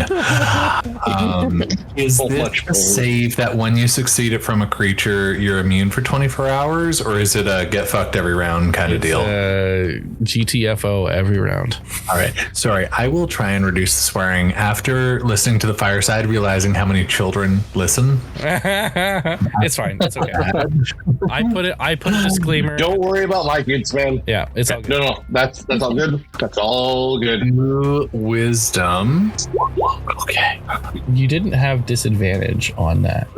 Is this a save that when you succeed it from a creature, you're immune for 24 hours, or is it a get fucked every round kind of deal? GTFO every round. All right. Sorry, I will try and reduce the swearing after listening to the fireside, realizing how many children listen. It's fine. It's okay. I put a disclaimer. Don't worry about my kids, man. Yeah, it's all good. No, that's all good. That's all good. Wisdom. Okay. You didn't have disadvantage on that.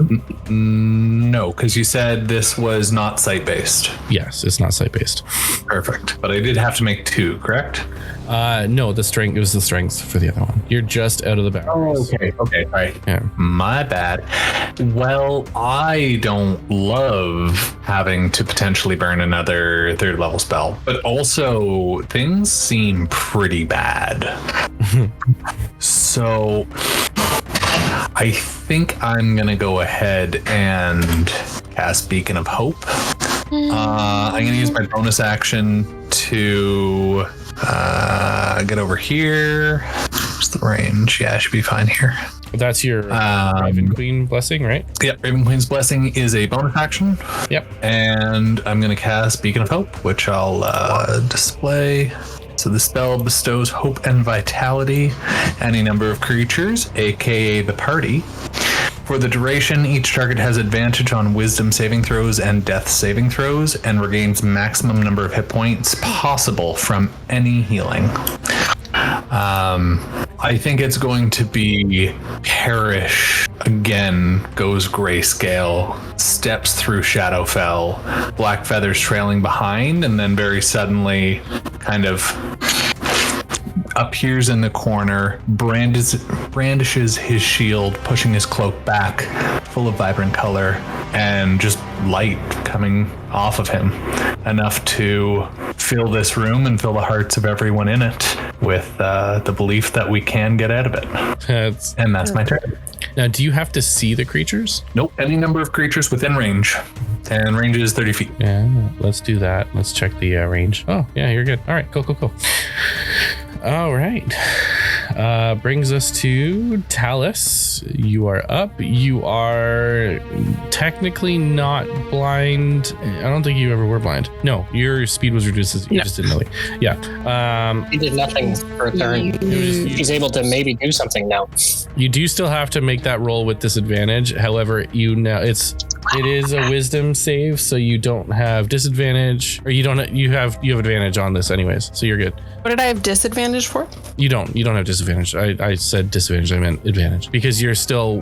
No, because you said this was not site-based. Yes, it's not site-based. Perfect. But I did have to make 2, correct? No, it was the strength for the other one. You're just out of the boundaries. Okay, all right. Yeah. My bad. Well, I don't love having to potentially burn another 3rd level spell, but also things seem pretty bad. So I think I'm gonna go ahead and cast Beacon of Hope. I'm gonna use my bonus action to get over here. What's the range? Yeah, I should be fine here. That's your Raven Queen blessing, right? Yep, Raven Queen's blessing is a bonus action. Yep. And I'm going to cast Beacon of Hope, which I'll display. So the spell bestows hope and vitality any number of creatures, aka the party. For the duration, each target has advantage on wisdom saving throws and death saving throws and regains maximum number of hit points possible from any healing. I think it's going to be Parrish again, goes grayscale, steps through Shadowfell, black feathers trailing behind, and then very suddenly kind of appears in the corner, brandishes his shield, pushing his cloak back, full of vibrant color, and just light coming off of him, enough to fill this room and fill the hearts of everyone in it with the belief that we can get out of it. And that's my turn. Now, do you have to see the creatures? Nope, any number of creatures within range. And range is 30 feet. Yeah, let's do that. Let's check the range. Oh, yeah, you're good. All right, cool. All right. Brings us to Talus. You are up. You are technically not blind. I don't think you ever were blind. No, your speed was reduced. You just didn't really. Yeah. He did nothing for a turn. He's able to maybe do something now. You do still have to make that roll with disadvantage. However, it is a wisdom save, so you don't have disadvantage, or you have advantage on this anyways, so you're good. What did I have disadvantage for? You don't have disadvantage. I said disadvantage, I meant advantage, because you're still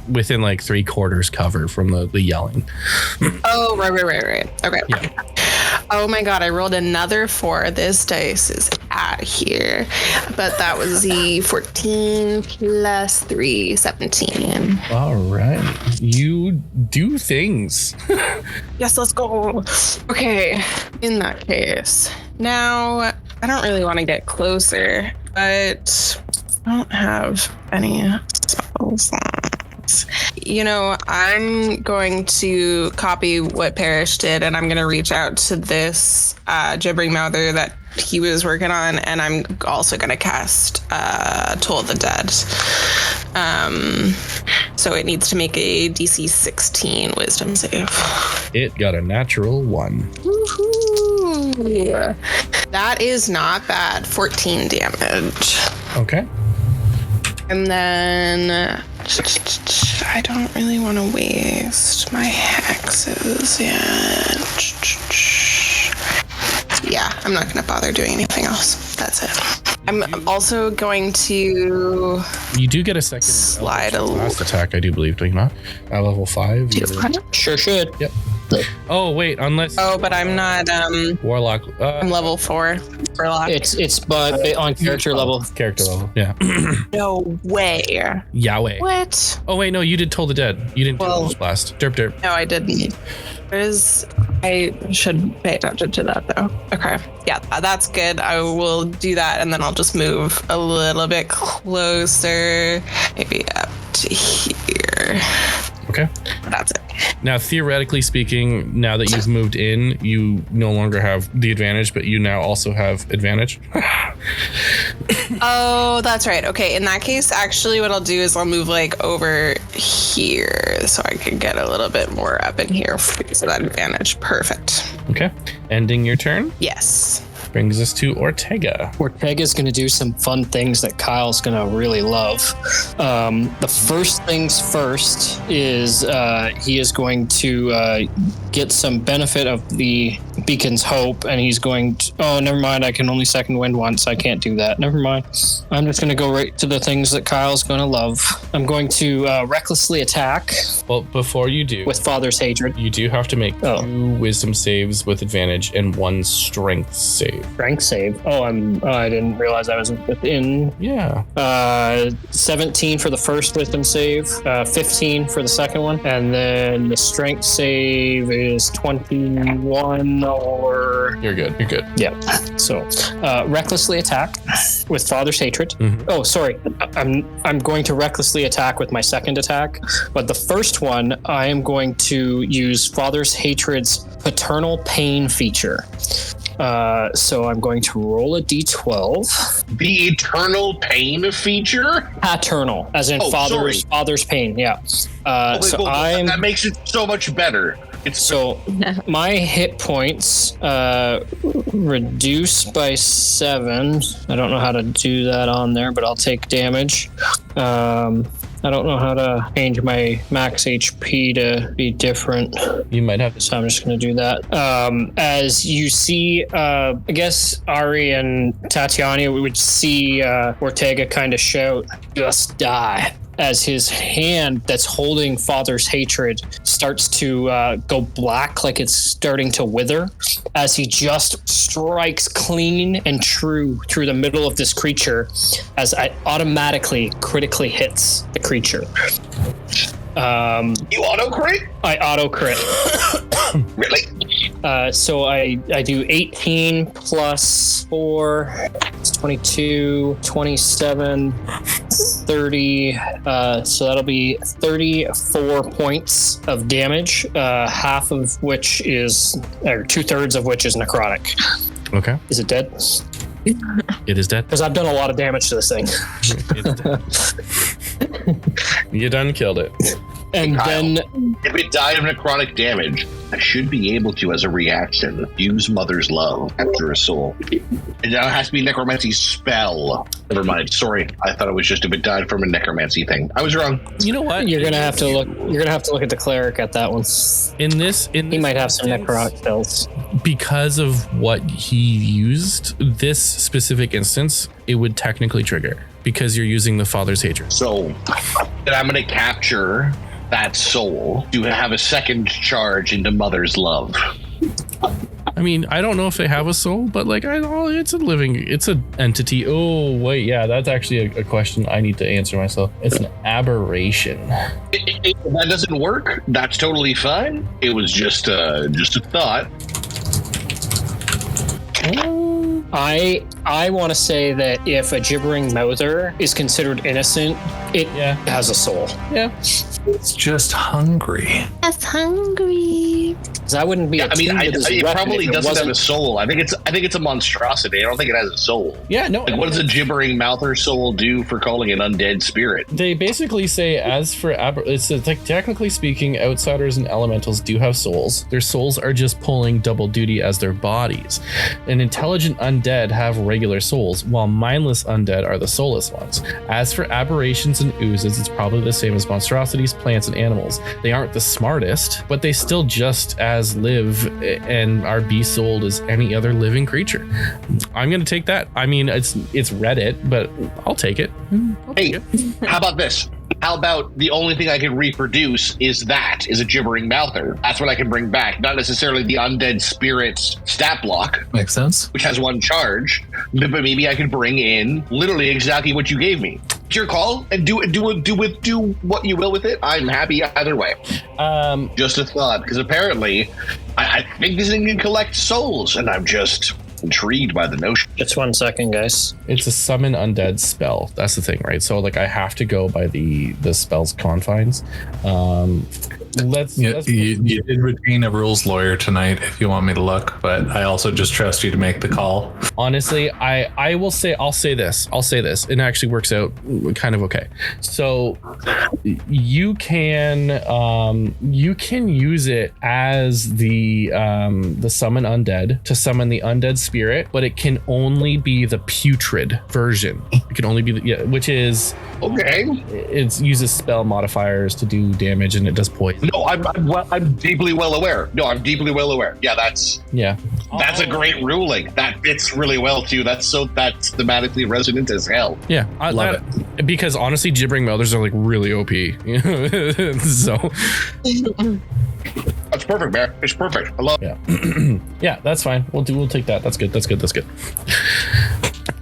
within like 3/4 cover from the yelling. Oh, right. Okay. Yeah. Oh my god, I rolled another 4. This dice is out of here. But that was the 14 plus 3, 17. All right. You do things. Yes, let's go. Okay, in that case. Now, I don't really want to get closer, but I don't have any spells. You know, I'm going to copy what Parrish did, and I'm going to reach out to this gibbering mouther that he was working on, and I'm also going to cast Toll of the Dead. So it needs to make a DC 16 wisdom save. It got a natural 1. Woohoo! That is not bad. 14 damage. Okay. And then I don't really want to waste my hexes yet. Yeah, I'm not going to bother doing anything else. That's it. I'm also going to... You do get a second slide a last attack, I do believe, do you not? At level 5? Sure should. Yep. Oh, wait, unless... Oh, but I'm not... Warlock. I'm level 4. Warlock. It's but on character level. Character level, yeah. No way. Yahweh. What? Oh, wait, no, you did Toll the Dead. You didn't do Eldritch Blast. Derp derp. No, I didn't. I should pay attention to that, though. Okay. Yeah, that's good. I will do that, and then I'll just move a little bit closer. Maybe up to here. Okay. That's it. Now, theoretically speaking, now that you've moved in, you no longer have the advantage, but you now also have advantage. Oh, that's right. Okay, in that case, actually what I'll do is I'll move like over here so I can get a little bit more up in here for that advantage. Perfect. Okay. Ending your turn. Yes. Brings us to Ortega. Ortega's going to do some fun things that Kyle's going to really love. The first things first is he is going to get some benefit of the Beacon's Hope, and he's going to... Oh, never mind. I can only second wind once. I can't do that. Never mind. I'm just going to go right to the things that Kyle's going to love. I'm going to recklessly attack. Well, before you do... With Father's Hatred. You do have to make 2 wisdom saves with advantage and 1 strength save. Strength save. Oh, I didn't realize I was within. Yeah. 17 for the first wisdom save, 15 for the second one, and then the strength save is 21 or... You're good. You're good. Yeah. So, recklessly attack with Father's Hatred. Mm-hmm. Oh, sorry. I'm going to recklessly attack with my second attack, but the first one I am going to use Father's Hatred's paternal pain feature. So I'm going to roll a d12. The eternal pain feature? Paternal, as in father's pain. Yeah. That makes it so much better. My hit points reduce by 7. I don't know how to do that on there, but I'll take damage. I don't know how to change my max HP to be different. You might have to. So I'm just going to do that. As you see, I guess Ari and Tatiana would see Ortega kind of shout, "Just die," as his hand that's holding Father's Hatred starts to go black, like it's starting to wither, as he just strikes clean and true through the middle of this creature, as it automatically critically hits the creature. You auto crit? I auto crit. Really? So I do 18 plus 4, it's 22, 27, 30. So that'll be 34 points of damage, half of which is, or 2/3 of which is necrotic. Okay. Is it dead? It is dead. Because I've done a lot of damage to this thing. You done killed it. And Kyle, then... if it died of necrotic damage, I should be able to, as a reaction, use Mother's Love after a soul. And now it has to be necromancy spell. Never mind. Sorry, I thought it was just if it died from a necromancy thing. I was wrong. You know what? You're gonna have to look. You're gonna have to look at the cleric at that one. He might have some necrotic spells. Because of what he used, this specific instance, it would technically trigger because you're using the Father's Hatred. So, then I'm going to capture that soul to have a second charge into Mother's Love. I mean, I don't know if they have a soul, but like, it's an entity. Oh, wait, yeah, that's actually a question I need to answer myself. It's an aberration. If that doesn't work, that's totally fine. It was just a thought. I want to say that if a gibbering mouther is considered innocent, it has a soul. Yeah. It's just hungry. That's hungry. Because I wouldn't be. It probably doesn't have a soul. I think it's a monstrosity. I don't think it has a soul. Yeah, no. Like, what does a gibbering mouther soul do for calling an undead spirit? They basically say, as for it's like, technically speaking, outsiders and elementals do have souls. Their souls are just pulling double duty as their bodies. An intelligent undead have regular souls, while mindless undead are the soulless ones. As for aberrations and oozes, it's probably the same as monstrosities, plants, and animals. They aren't the smartest, but they still just as live and are be-souled as any other living creature. I'm gonna take that. I mean, it's Reddit, but I'll take it. How about this? How about the only thing I can reproduce is a gibbering mouther? That's what I can bring back, not necessarily the undead spirit's stat block. Makes sense. Which has 1 charge, but maybe I can bring in literally exactly what you gave me. It's your call, and do what you will with it. I'm happy either way. Just a thought, because apparently, I think this thing can collect souls, and I'm just intrigued by the notion. Just 1 second, guys. It's a summon undead spell. That's the thing, right? So like, I have to go by the spell's confines. You did retain a rules lawyer tonight if you want me to look, but I also just trust you to make the call. Honestly, I'll say this. It actually works out kind of okay. So you can use it as the summon undead to summon the undead spirit, but it can only be the putrid version. It can only be which is okay. It uses spell modifiers to do damage, and it does poison. No, I'm deeply well aware. Yeah, that's a great ruling. That fits really well too. That's thematically resonant as hell. Yeah, I love it, because honestly, gibbering mouthers are like really OP. So that's perfect, man. It's perfect. I love it. Yeah. Yeah, that's fine. We'll take that. That's good.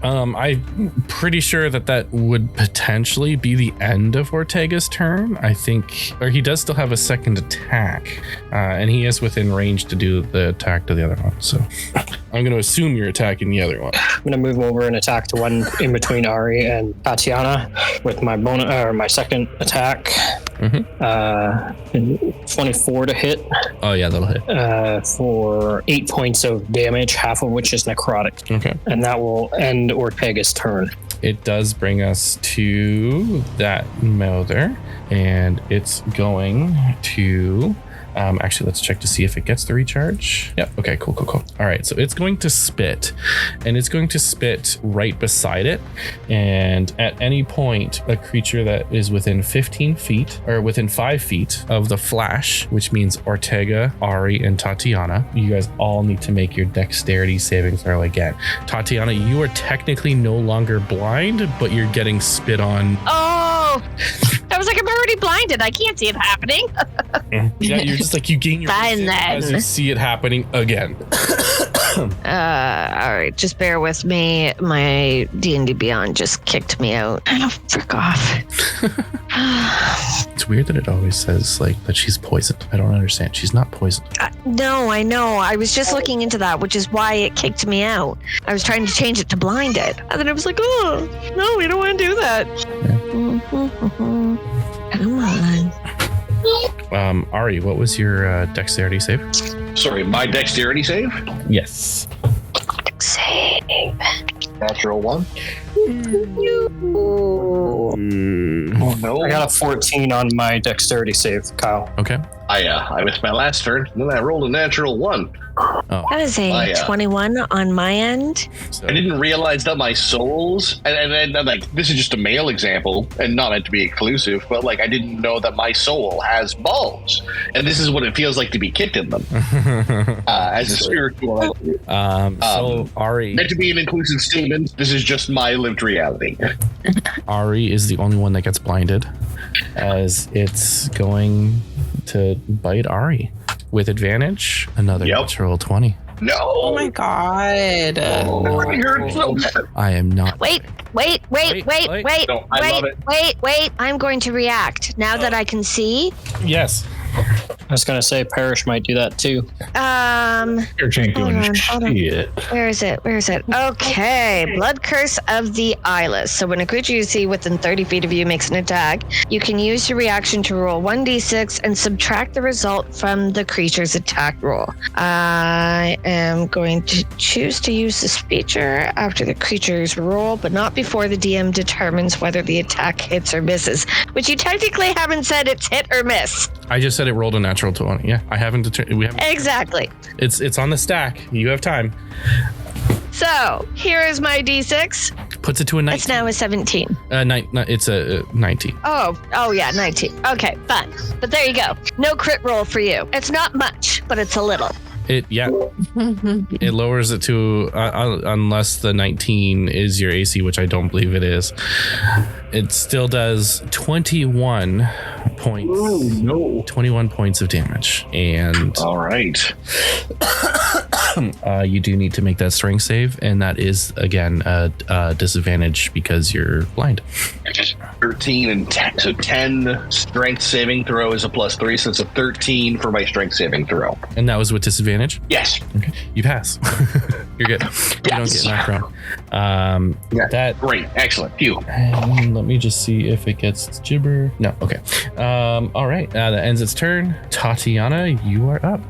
I'm pretty sure that would potentially be the end of Ortega's turn. I think, or he does still have a second attack, and he is within range to do the attack to the other one. So I'm going to assume you're attacking the other one. I'm going to move over and attack the one in between Ari and Tatiana with my my second attack. 24 to hit. Oh yeah, that'll hit. For 8 points of damage, half of which is necrotic. Okay. And that will end Ortega's turn. It does bring us to that mouther, and it's going to actually, let's check to see if it gets the recharge. Yep. Okay, cool. All right, so it's going to spit, and it's going to spit right beside it. And at any point, a creature that is within 15 feet or within 5 feet of the flash, which means Ortega, Ari, and Tatiana, you guys all need to make your dexterity saving throw again. Tatiana, you are technically no longer blind, but you're getting spit on. Oh, I was like, I'm already blinded. I can't see it happening. Yeah, you're just like, you gain your Fine, as you see it happening again. All right, just bear with me. My D&D Beyond just kicked me out. Oh, frick off. It's weird that it always says like that she's poisoned. I don't understand. She's not poisoned. No, I know. I was just looking into that, which is why it kicked me out. I was trying to change it to blinded. And then I was like, oh, no, we don't want to do that. Yeah. Come on. Ari, what was your dexterity save? Sorry, my dexterity save? Yes. Save. Natural 1. Oh no. I got a 14 on my dexterity save, Kyle. Okay. I missed my last turn, and then I rolled a natural 1. Oh. That is a 21 on my end. So, I didn't realize that my souls, and like, this is just a male example, and not meant to be exclusive, but like, I didn't know that my soul has balls, and this is what it feels like to be kicked in them as a spiritual entity. So Ari, meant to be an inclusive statement. This is just my lived reality. Ari is the only one that gets blinded, as it's going to bite Ari with advantage. Another natural 20. No. Oh my god. I heard so bad. I am not. Wait. No, I love it. Wait. I'm going to react now that I can see. Yes. I was gonna say Parrish might do that too. You're doing hold on. shit. Where is it? Okay. Blood Curse of the Eyeless. So when a creature you see within 30 feet of you makes an attack, you can use your reaction to roll 1d6 and subtract the result from the creature's attack roll. I am going to choose to use this feature after the creature's roll, but not before the DM determines whether the attack hits or misses, which you technically haven't said it's hit or miss. I just said it rolled a natural 20. Yeah, I haven't determined. We haven't. Exactly. It's on the stack. You have time. So here is my d6. Puts it to a 19. It's now a 17. It's a 19. Oh yeah, 19. Okay, fine. But there you go. No crit roll for you. It's not much, but it's a little. It lowers it to unless the 19 is your AC, which I don't believe it is. It still does 21 points. Oh, no. 21 points of damage, and All right. you do need to make that strength save, and that is again a disadvantage because you're blind. 13 and 10. So 10 strength saving throw is a +3, so it's a 13 for my strength saving throw. And that was with disadvantage. Yes. Okay, you pass. You're good. You don't get knocked around. Yeah. That Great. Excellent. Phew. let me just see if it gets gibber. No. Okay. All right. That ends its turn. Tatiana, you are up.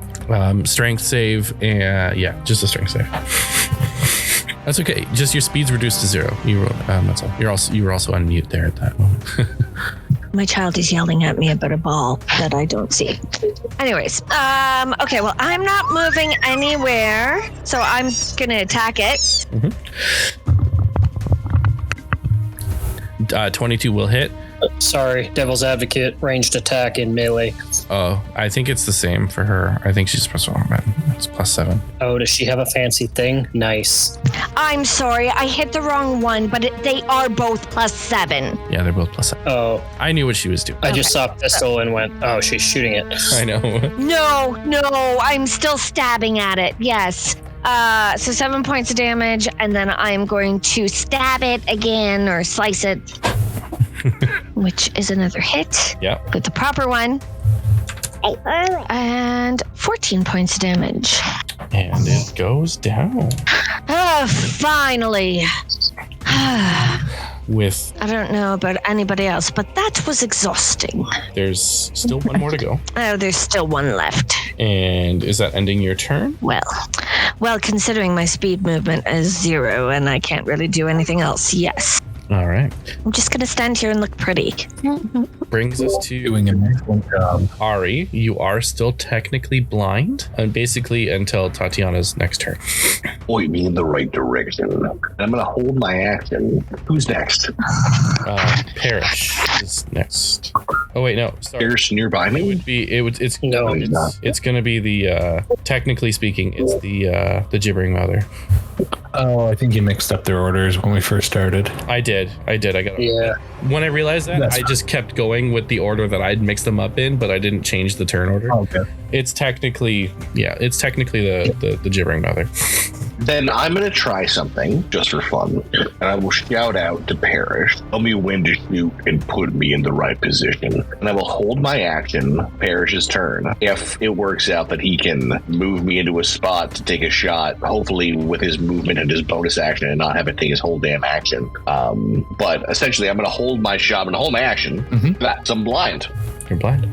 Strength save, and just a strength save. That's okay. Just your speed's reduced to 0. You rolled. That's all. You were also on mute there at that moment. My child is yelling at me about a ball that I don't see. Anyways, okay, well, I'm not moving anywhere, so I'm gonna attack it. 22 will hit. Sorry, Devil's Advocate, ranged attack in melee. Oh, I think it's the same for her. I think she's it's +7. Oh, does she have a fancy thing? Nice. I'm sorry, I hit the wrong one, but they are both +7. Yeah, they're both +7. Oh, I knew what she was doing. I just saw pistol and went, oh, she's shooting it. I know. No, I'm still stabbing at it, yes. So 7 points of damage, and then I'm going to stab it again, or slice it, which is another hit. Yeah. With the proper one. And 14 points of damage. And it goes down. Finally. With I don't know about anybody else, but that was exhausting. there's still one more to go. Oh, there's still one left. And is that ending your turn? Well, considering my speed movement is 0 and I can't really do anything else, yes. All right. I'm just gonna stand here and look pretty. Brings us to Doing an excellent job. Ari. You are still technically blind, and basically until Tatiana's next turn. Point me in the right direction. I'm going to hold my action. Who's next? Parrish is next. Oh wait, no. Sorry. Pierce nearby It me? would be. It's No, he's not. It's going to be the. Technically speaking, it's the gibbering mother. Oh, I think you mixed up their orders when we first started. I did. I got it. Yeah. When I realized that, That's I just kept going with the order that I'd mixed them up in, but I didn't change the turn order. Okay. It's technically the gibbering mother. Then I'm going to try something just for fun, and I will shout out to Parrish. Tell me when to shoot and put me in the right position. And I will hold my action, Parrish's turn. If it works out that he can move me into a spot to take a shot, hopefully with his movement and his bonus action and not have it take his whole damn action. But essentially, I'm going to hold my shot. I'm going to hold my action. That's I'm blind. You're blind.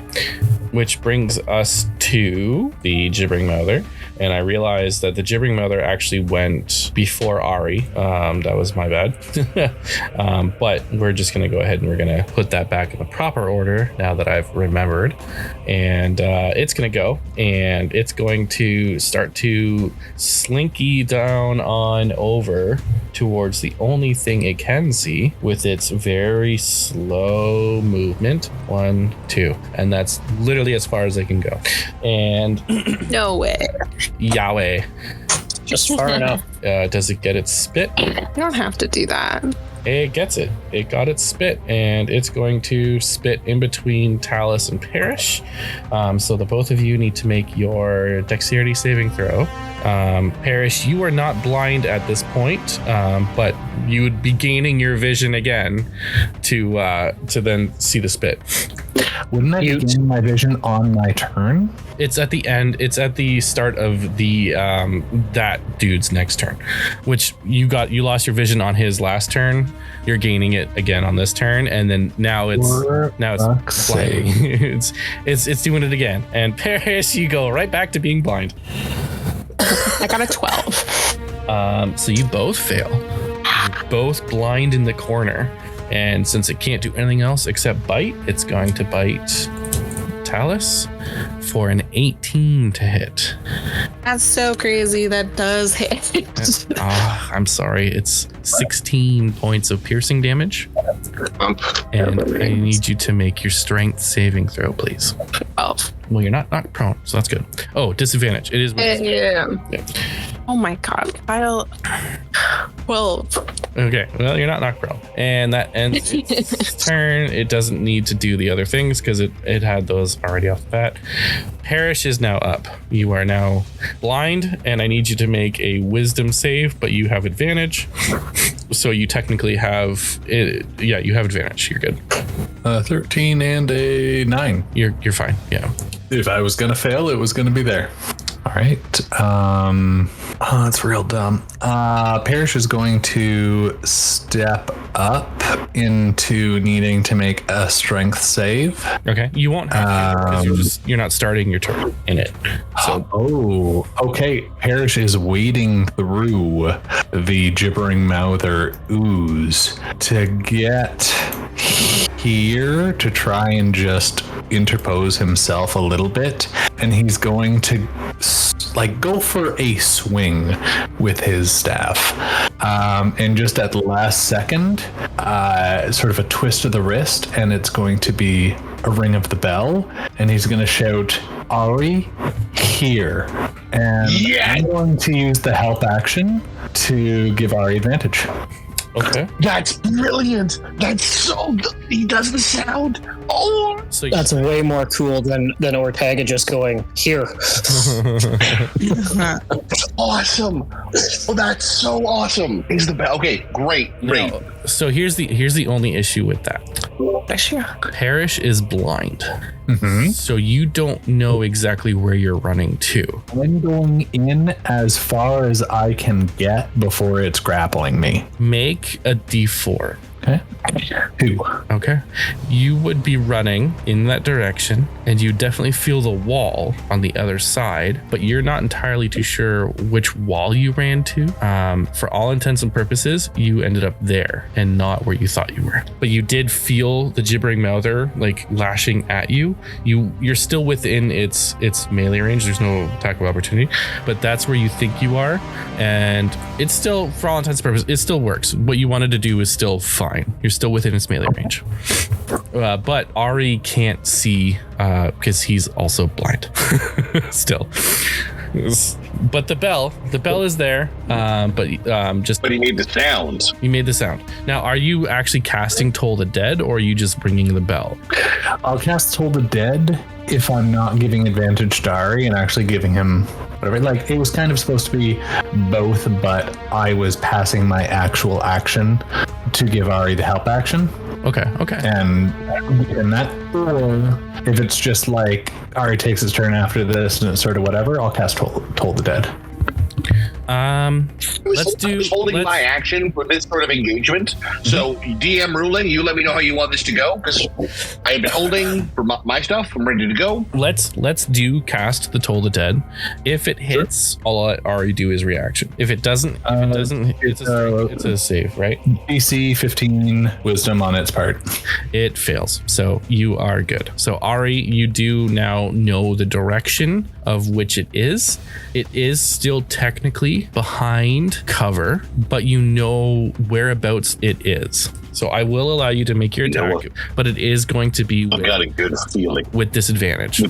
Which brings us to the gibbering mother. And I realized that the gibbering mother actually went before Ari. That was my bad. But we're just going to go ahead and we're going to put that back in the proper order now that I've remembered. And it's going to go. And it's going to start to slinky down on over towards the only thing it can see with its very slow movement. 1, 2. And that's literally as far as it can go. And No way. Yahweh. Just far enough. Does it get its spit? You don't have to do that. It gets it. It got its spit, and it's going to spit in between Talus and Parrish. So the both of you need to make your dexterity saving throw. Parrish, you are not blind at this point, but you would be gaining your vision again to then see the spit. Wouldn't I be gaining my vision on my turn? It's at the end. It's at the start of the that dude's next turn, which you lost your vision on his last turn. You're gaining it again on this turn, and then now it's blinding. it's doing it again. And Parrish, you go right back to being blind. I got a 12. So you both fail. You're both blind in the corner. And since it can't do anything else except bite, it's going to bite Talus for an 18 to hit. That's so crazy. That does hit. I'm sorry. It's 16 points of piercing damage. And I need you to make your strength saving throw, please. 12. Well, you're not knocked prone, so that's good. Oh, disadvantage. It is. Yeah. Oh my God, Kyle. 12. Okay, well, you're not knocked prone. And that ends its turn. It doesn't need to do the other things because it had those already off the bat. Parrish is now up. You are now blind, and I need you to make a wisdom save, but you have advantage. So you technically have it. Yeah, you have advantage. You're good. 13 and a 9. You're fine. Yeah. If I was gonna fail, it was gonna be there. All right. That's real dumb. Parrish is going to step up into needing to make a strength save. Okay. You won't have to because you're not starting your turn in it. So. Okay. Parrish is wading through the gibbering mouther ooze to get here to try and just interpose himself a little bit, and he's going to go for a swing with his staff, and just at the last second, sort of a twist of the wrist, and it's going to be a ring of the bell, and he's going to shout, "Ari, here!" And I'm going to use the help action to give Ari advantage. Okay. That's brilliant. That's so good. He does the sound. Oh, So That's way more cool than Ortega just going, here. awesome. Oh, that's so awesome. He's the best. Okay, great. no. So here's the only issue with that. Parrish is blind. Mm-hmm. So you don't know exactly where you're running to. I'm going in as far as I can get before it's grappling me. Make a D4. Okay. 2. Okay. You would be running in that direction, and you definitely feel the wall on the other side, but you're not entirely too sure which wall you ran to. For all intents and purposes, you ended up there and not where you thought you were. But you did feel the gibbering mouther lashing at you. You're still within its melee range. There's no attack of opportunity, but that's where you think you are, and it's still, for all intents and purposes, it still works. What you wanted to do is still fine. You're still within its melee range. But Ari can't see because he's also blind still. But the bell is there. But he made the sound. You made the sound. Now, are you actually casting Toll the Dead, or are you just ringing the bell? I'll cast Toll the Dead if I'm not giving advantage to Ari and actually giving him whatever. It was kind of supposed to be both, but I was passing my actual action to give Ari the help action. Okay. And that, or if it's just Ari takes his turn after this and it's sort of whatever, I'll cast Toll the Dead. Let's holding my action for this sort of engagement. So, DM Rulin, you let me know how you want this to go, because I have been holding for my stuff. I'm ready to go. Let's do cast the Toll the Dead. If it hits, all I already do is reaction. If it doesn't, it's a save, right? DC 15 wisdom on its part. It fails, so you are good. So Ari, you do now know the direction of which it is. It is still technically behind cover, but you know whereabouts it is. So I will allow you to make your attack, but it is going to be I've got a good feeling with disadvantage.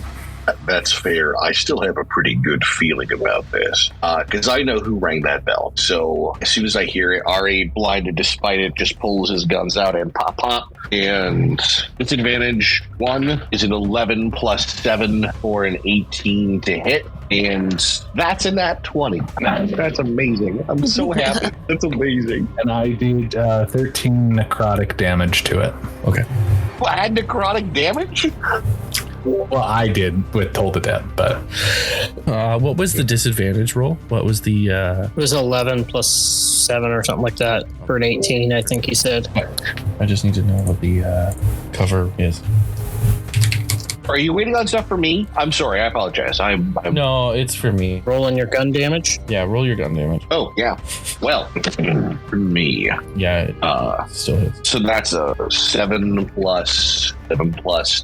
That's fair. I still have a pretty good feeling about this because I know who rang that bell. So as soon as I hear it, Ari, blinded despite it, just pulls his guns out and pop. And disadvantage 1 is an 11 plus 7 for an 18 to hit. And that's a nat 20. That's amazing. I'm so happy. That's amazing. And I did 13 necrotic damage to it. Okay. Well, I had necrotic damage? Well, I did with Toll the Dead, but... what was the disadvantage roll? What was the... It was 11 plus 7 or something like that for an 18, I think he said. I just need to know what the cover is. Are you waiting on stuff for me? I'm sorry. I apologize. I'm No, it's for me. Rolling your gun damage? Yeah, roll your gun damage. Oh, yeah. Well, for me. Yeah, it still hits. So that's a 7 plus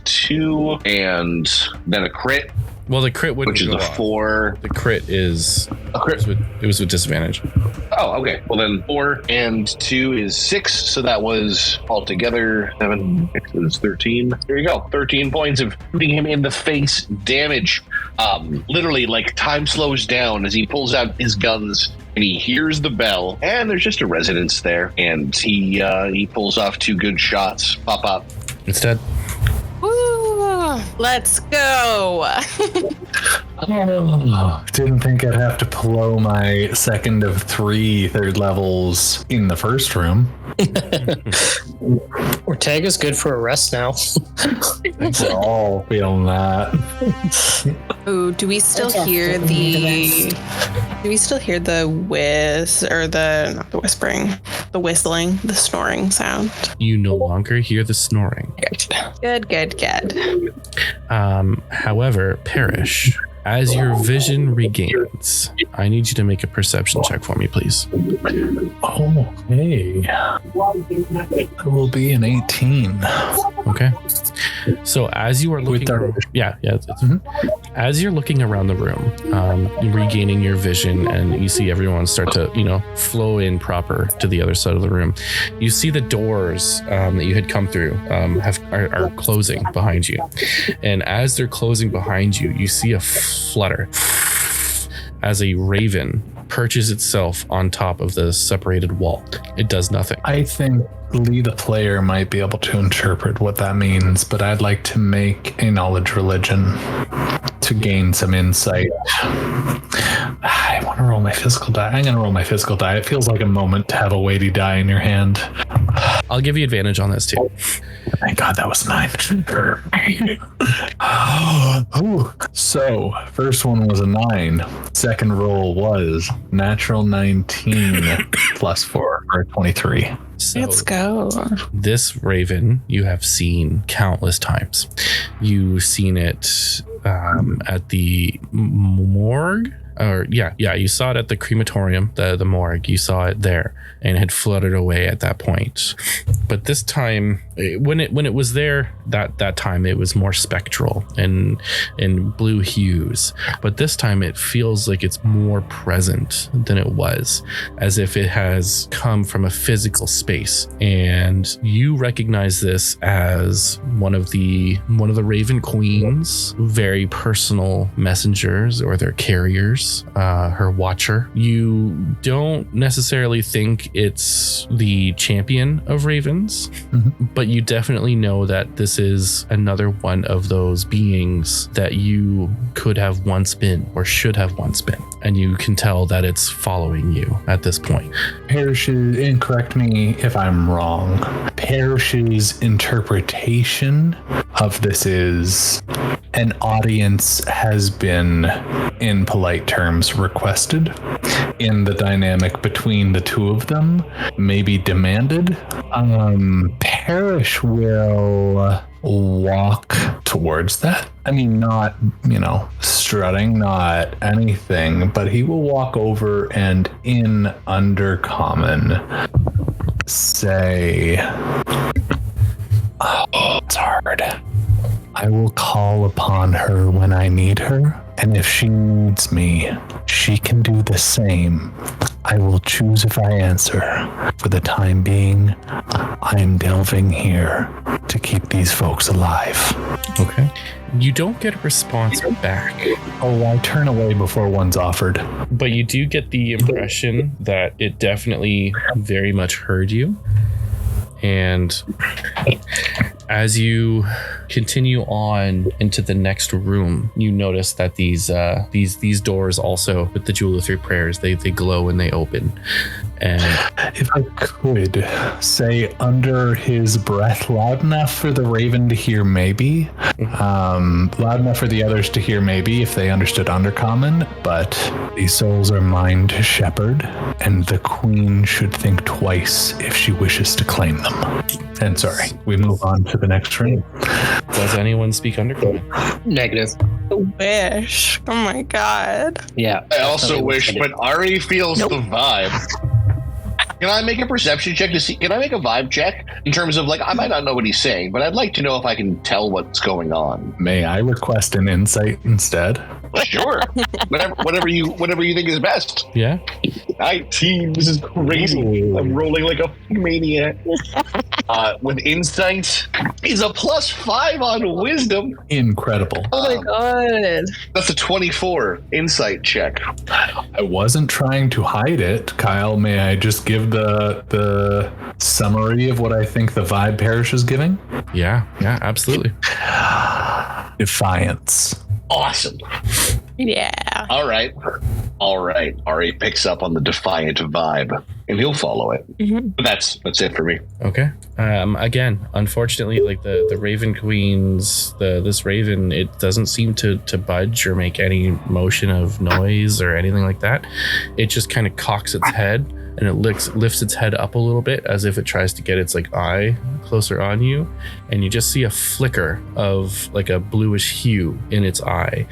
2, and then a crit, Well, the crit wouldn't which is go a on. 4. The crit is... A crit. It was with disadvantage. Oh, okay. Well, then 4 and 2 is 6. So that was altogether 7, 6 is 13. There you go. 13 points of shooting him in the face damage. Literally, like, time slows down as he pulls out his guns and he hears the bell. And there's just a resonance there. And he pulls off 2 good shots. Pop. Instead, Woo! Let's go. Didn't think I'd have to blow my second of 3 third levels in the first room. Ortega's good for a rest now. We're all feeling that. Oh, do we still Adjust hear if we need to the? Do we still hear the not the whispering, the whistling, the snoring sound? you no longer hear the snoring. Good. However, Parrish, as your vision regains, I need you to make a perception check for me, please. Oh, hey. It will be an 18. Okay. So as you are looking, as you're looking around the room, regaining your vision, and you see everyone start to, flow in proper to the other side of the room. You see the doors that you had come through are closing behind you, and as they're closing behind you, you see a flutter as a raven perches itself on top of the separated wall. It does nothing. I think Lee, the player, might be able to interpret what that means, but I'd like to make a knowledge religion to gain some insight. I want to roll my physical die. I'm going to roll my physical die. It feels like a moment to have a weighty die in your hand. I'll give you advantage on this too. Thank God that was 9. So, first one was a 9. Second roll was natural 19 plus 4 for a 23. So Let's go. this raven you have seen countless times. You've seen it at the morgue. You saw it at the crematorium, the morgue. You saw it there, and it had fluttered away at that point. But this time, when it was there, that time it was more spectral and in blue hues. But this time, it feels like it's more present than it was, as if it has come from a physical space. And you recognize this as one of the Raven Queen's very personal messengers, or their carriers. Her watcher. You don't necessarily think it's the champion of ravens, but you definitely know that this is another one of those beings that you could have once been, or should have once been, and you can tell that it's following you at this point. Parrish's, and correct me if I'm wrong, Parrish's interpretation of this is an audience has been, in polite terms, requested, in the dynamic between the two of them, maybe demanded. Parrish will walk towards that. I mean, not, strutting, not anything, but he will walk over and in Undercommon say, it's hard. I will call upon her when I need her, and if she needs me, she can do the same. I will choose if I answer. For the time being, I am delving here to keep these folks alive. Okay. You don't get a response back. Oh, I turn away before one's offered. But you do get the impression that it definitely very much heard you. And as you continue on into the next room, you notice that these doors also, with the Jewel of Three Prayers, they glow and they open. And if I could say under his breath, loud enough for the raven to hear maybe, loud enough for the others to hear maybe if they understood Undercommon, but these souls are mine to shepherd, and the queen should think twice if she wishes to claim them. And sorry, we move on to the next room. Does anyone speak Undercommon? Negative. Wish. Oh my god. Yeah. I also wish, but Ari feels the vibe. Can I make a perception check to see? Can I make a vibe check in terms of like I might not know what he's saying, but I'd like to know if I can tell what's going on. May I request an insight instead? Sure, whatever you think is best. Yeah. 19. This is crazy. I'm rolling like a maniac. With insight, is a +5 on wisdom. Incredible. Oh my god. That's a 24 insight check. I wasn't trying to hide it. Kyle, may I just give the summary of what I think the vibe parish is giving? Yeah, absolutely. Defiance. Awesome. Yeah. All right. Ari picks up on the defiant vibe, and he'll follow it. Mm-hmm. But that's it for me. Okay. Again, unfortunately, like the Raven Queens, this Raven, it doesn't seem to budge or make any motion of noise or anything like that. It just kind of cocks its head and it lifts its head up a little bit as if it tries to get its like eye closer on you, and you just see a flicker of like a bluish hue in its eye.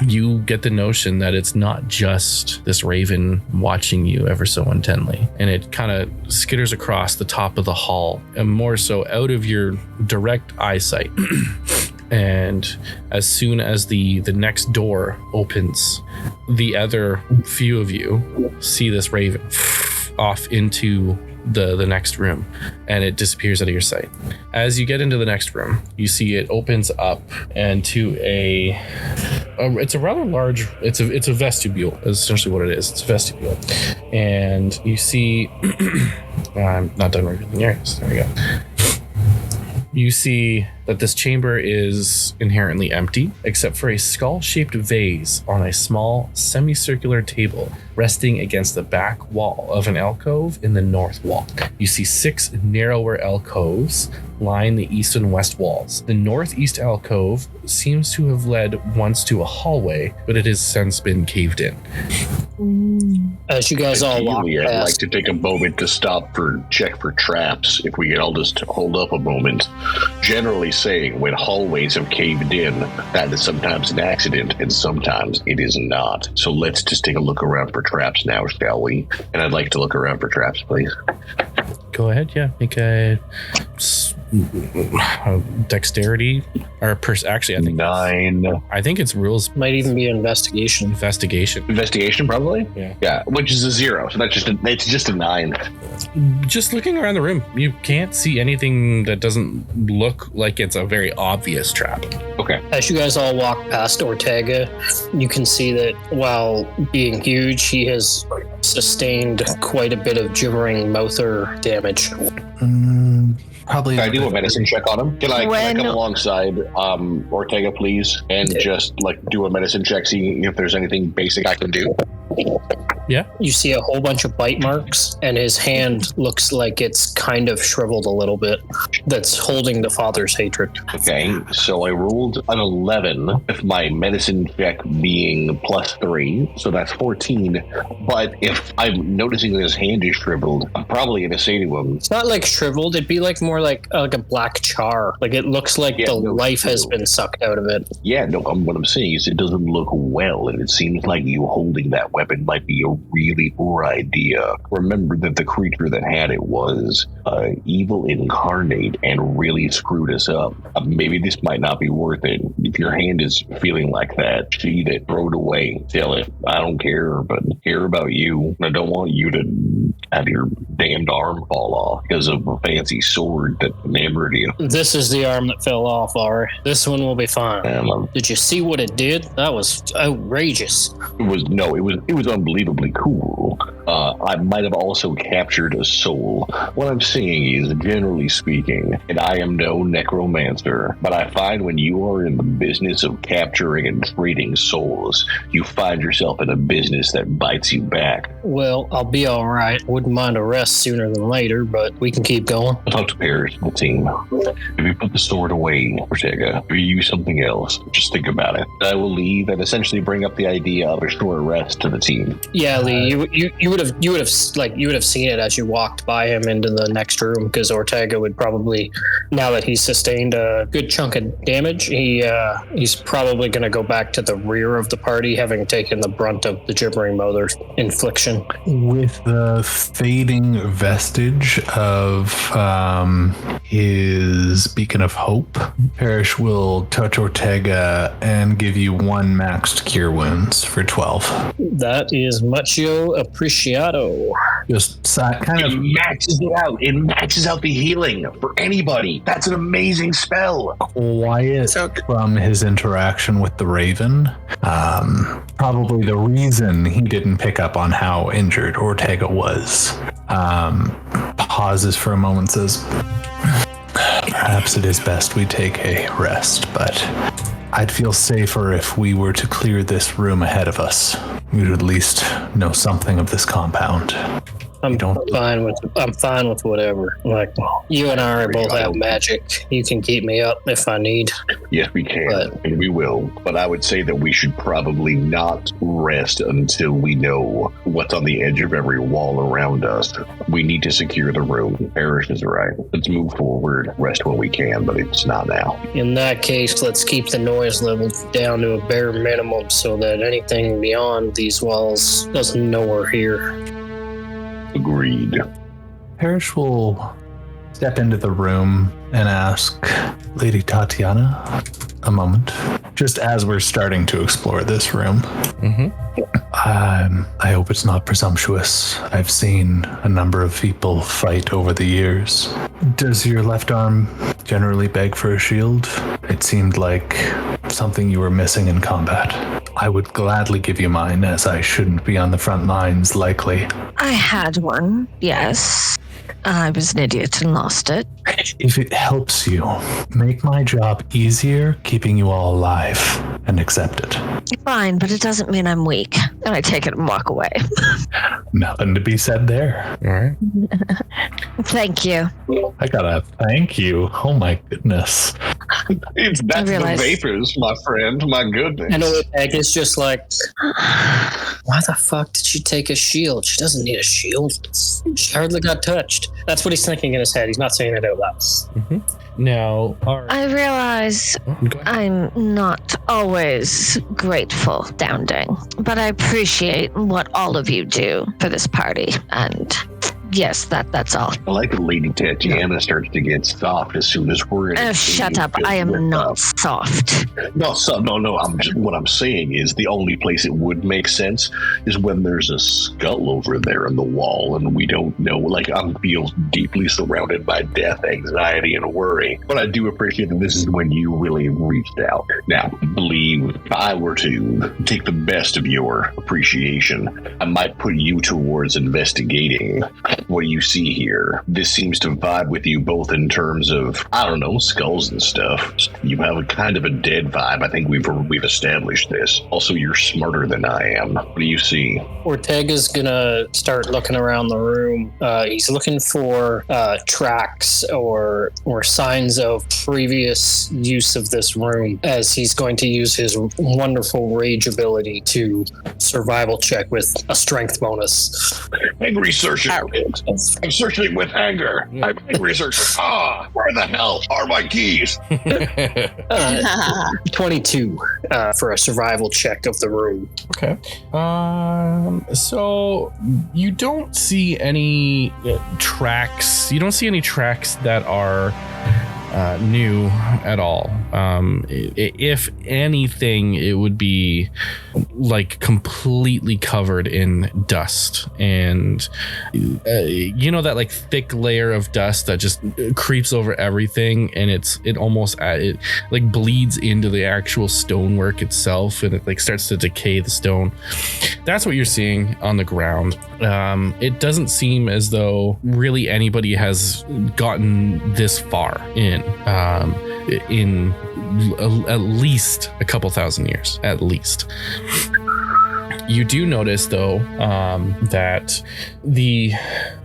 You get the notion that it's not just this raven watching you ever so intently, and it kind of skitters across the top of the hall and more so out of your direct eyesight. And as soon as the next door opens, the other few of you see this raven off into the next room, and it disappears out of your sight. As you get into the next room, you see it opens up and to it's a rather large, it's a vestibule is essentially what it is. It's a vestibule, and you see I'm not done revealing the areas. There we go. You see that this chamber is inherently empty, except for a skull-shaped vase on a small semicircular table resting against the back wall of an alcove in the north wall. You see 6 narrower alcoves line the east and west walls. The northeast alcove seems to have led once to a hallway, but it has since been caved in. As you guys all walk Ideally, I'd past, like to take a moment to check for traps. If we could all just hold up a moment. Generally saying, when hallways have caved in, that is sometimes an accident and sometimes it is not. So let's just take a look around for traps now, shall we? And I'd like to look around for traps, please. Go ahead, yeah. Make a dexterity or actually, I think 9. I think it's rules might even be an investigation. Investigation, probably. Yeah, which is a 0. So it's just a 9. Just looking around the room, you can't see anything that doesn't look like it's a very obvious trap. Okay. As you guys all walk past Ortega, you can see that while being huge, he has sustained quite a bit of gibbering mouther damage. Probably. Can I do a medicine check on him? Can I come alongside Ortega, please, and just like do a medicine check, see if there's anything basic I can do? Yeah. You see a whole bunch of bite marks, and his hand looks like it's kind of shriveled a little bit. That's holding the father's hatred. Okay, so I rolled an 11 with my medicine check being +3, so that's 14. But if I'm noticing that his hand is shriveled, I'm probably going to say to him, It's not like shriveled. It'd be like more like a black char. Like it looks like life has been sucked out of it. yeah, no, what I'm saying is it doesn't look well, and it seems like you holding that weapon might be a really poor idea. Remember that the creature that had it was evil incarnate and really screwed us up. Maybe this might not be worth it. If your hand is feeling like that, feed it, throw it away, sell it. I don't care, but care about you. I don't want you to have your damned arm fall off because of a fancy sword that enamored you. This is the arm that fell off, Ari. This one will be fine. Did you see what it did? That was outrageous. It was unbelievably cool. I might have also captured a soul. What I'm saying is, generally speaking, and I am no necromancer, but I find when you are in the business of capturing and trading souls, you find yourself in a business that bites you back. Well, I'll be all right. Wouldn't mind a rest sooner than later, but we can keep going. Talk to Paris and the team. If you put the sword away, Ortega, if you use something else, just think about it. I will leave and essentially bring up the idea of a short rest to the team. Yeah, Lee, you would have seen it as you walked by him into the next room, because Ortega would probably, now that he's sustained a good chunk of damage, he's probably going to go back to the rear of the party, having taken the brunt of the gibbering mother's infliction. With the fading vestige of his beacon of hope, Parrish will touch Ortega and give you 1 maxed cure wounds for 12. That is mucho apreciado. Just kind of maxes it out. It maxes out the healing for anybody. That's an amazing spell. Quiet from his interaction with the Raven. Probably the reason he didn't pick up on how injured Ortega was. Pauses for a moment, says, perhaps it is best we take a rest, but I'd feel safer if we were to clear this room ahead of us. We'd at least know something of this compound. I'm fine with whatever. Like, you and I both have magic. You can keep me up if I need. Yes, we can, and we will. But I would say that we should probably not rest until we know what's on the edge of every wall around us. We need to secure the room. Parrish is right. Let's move forward, rest when we can, but it's not now. In that case, let's keep the noise level down to a bare minimum so that anything beyond these walls doesn't know we're here. Agreed. Parrish will step into the room and ask Lady Tatiana a moment, just as we're starting to explore this room. I hope it's not presumptuous. I've seen a number of people fight over the years. Does your left arm generally beg for a shield? It seemed like something you were missing in combat. I would gladly give you mine, as I shouldn't be on the front lines likely. I had one, yes. I was an idiot and lost it. If it helps you, make my job easier keeping you all alive, and accept it. Fine, but it doesn't mean I'm weak. And I take it and walk away. Nothing to be said there. All right. Thank you. I gotta thank you. Oh my goodness. That's the vapors, my friend. My goodness. And Ortega's just like, why the fuck did she take a shield? She doesn't need a shield. She hardly got touched. That's what he's thinking in his head. He's not saying it out loud. Now, I realize I'm not always grateful, Downding, but I appreciate what all of you do for this party, and yes, that's all. I like that Lady Tatiana starts to get soft as soon as we're in. Oh, shut up. I am not soft. No. What I'm saying is the only place it would make sense is when there's a skull over there in the wall and we don't know. Like, I feel deeply surrounded by death, anxiety, and worry. But I do appreciate that this is when you really reached out. Now, believe if I were to take the best of your appreciation, I might put you towards investigating what you see here. This seems to vibe with you both in terms of, I don't know, skulls and stuff. You have a kind of a dead vibe. I think we've established this. Also, you're smarter than I am. What do you see? Ortega's gonna start looking around the room. He's looking for tracks or signs of previous use of this room, as he's going to use his wonderful rage ability to survival check with a strength bonus. Angry researcher. I'm searching with anger. I'm angry searcher. Where the hell are my keys? 22 for a survival check of the room. Okay. So you don't see any tracks. You don't see any tracks that are new at all. If anything, it would be like completely covered in dust, and you know that like thick layer of dust that just creeps over everything, and it almost like bleeds into the actual stonework itself, and it like starts to decay the stone. That's what you're seeing on the ground. It doesn't seem as though really anybody has gotten this far in at least a couple thousand years, at least. You do notice, though, that the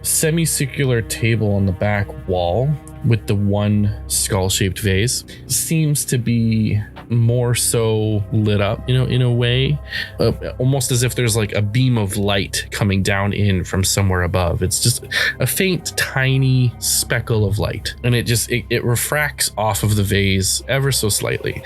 semicircular table on the back wall with the one skull-shaped vase seems to be more so lit up, in a way, almost as if there's like a beam of light coming down in from somewhere above. It's just a faint, tiny speckle of light, and it refracts off of the vase ever so slightly,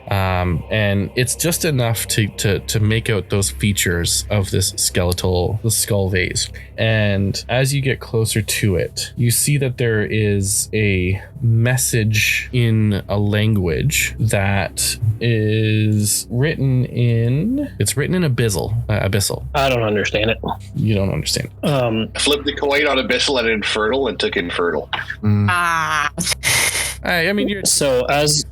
and it's just enough to make out those features of the skull vase. And as you get closer to it, you see that there is a message in a language that is written in abyssal. I don't understand it. You don't understand. Flipped the coin on abyssal and infertile and took infertile. I mean, so as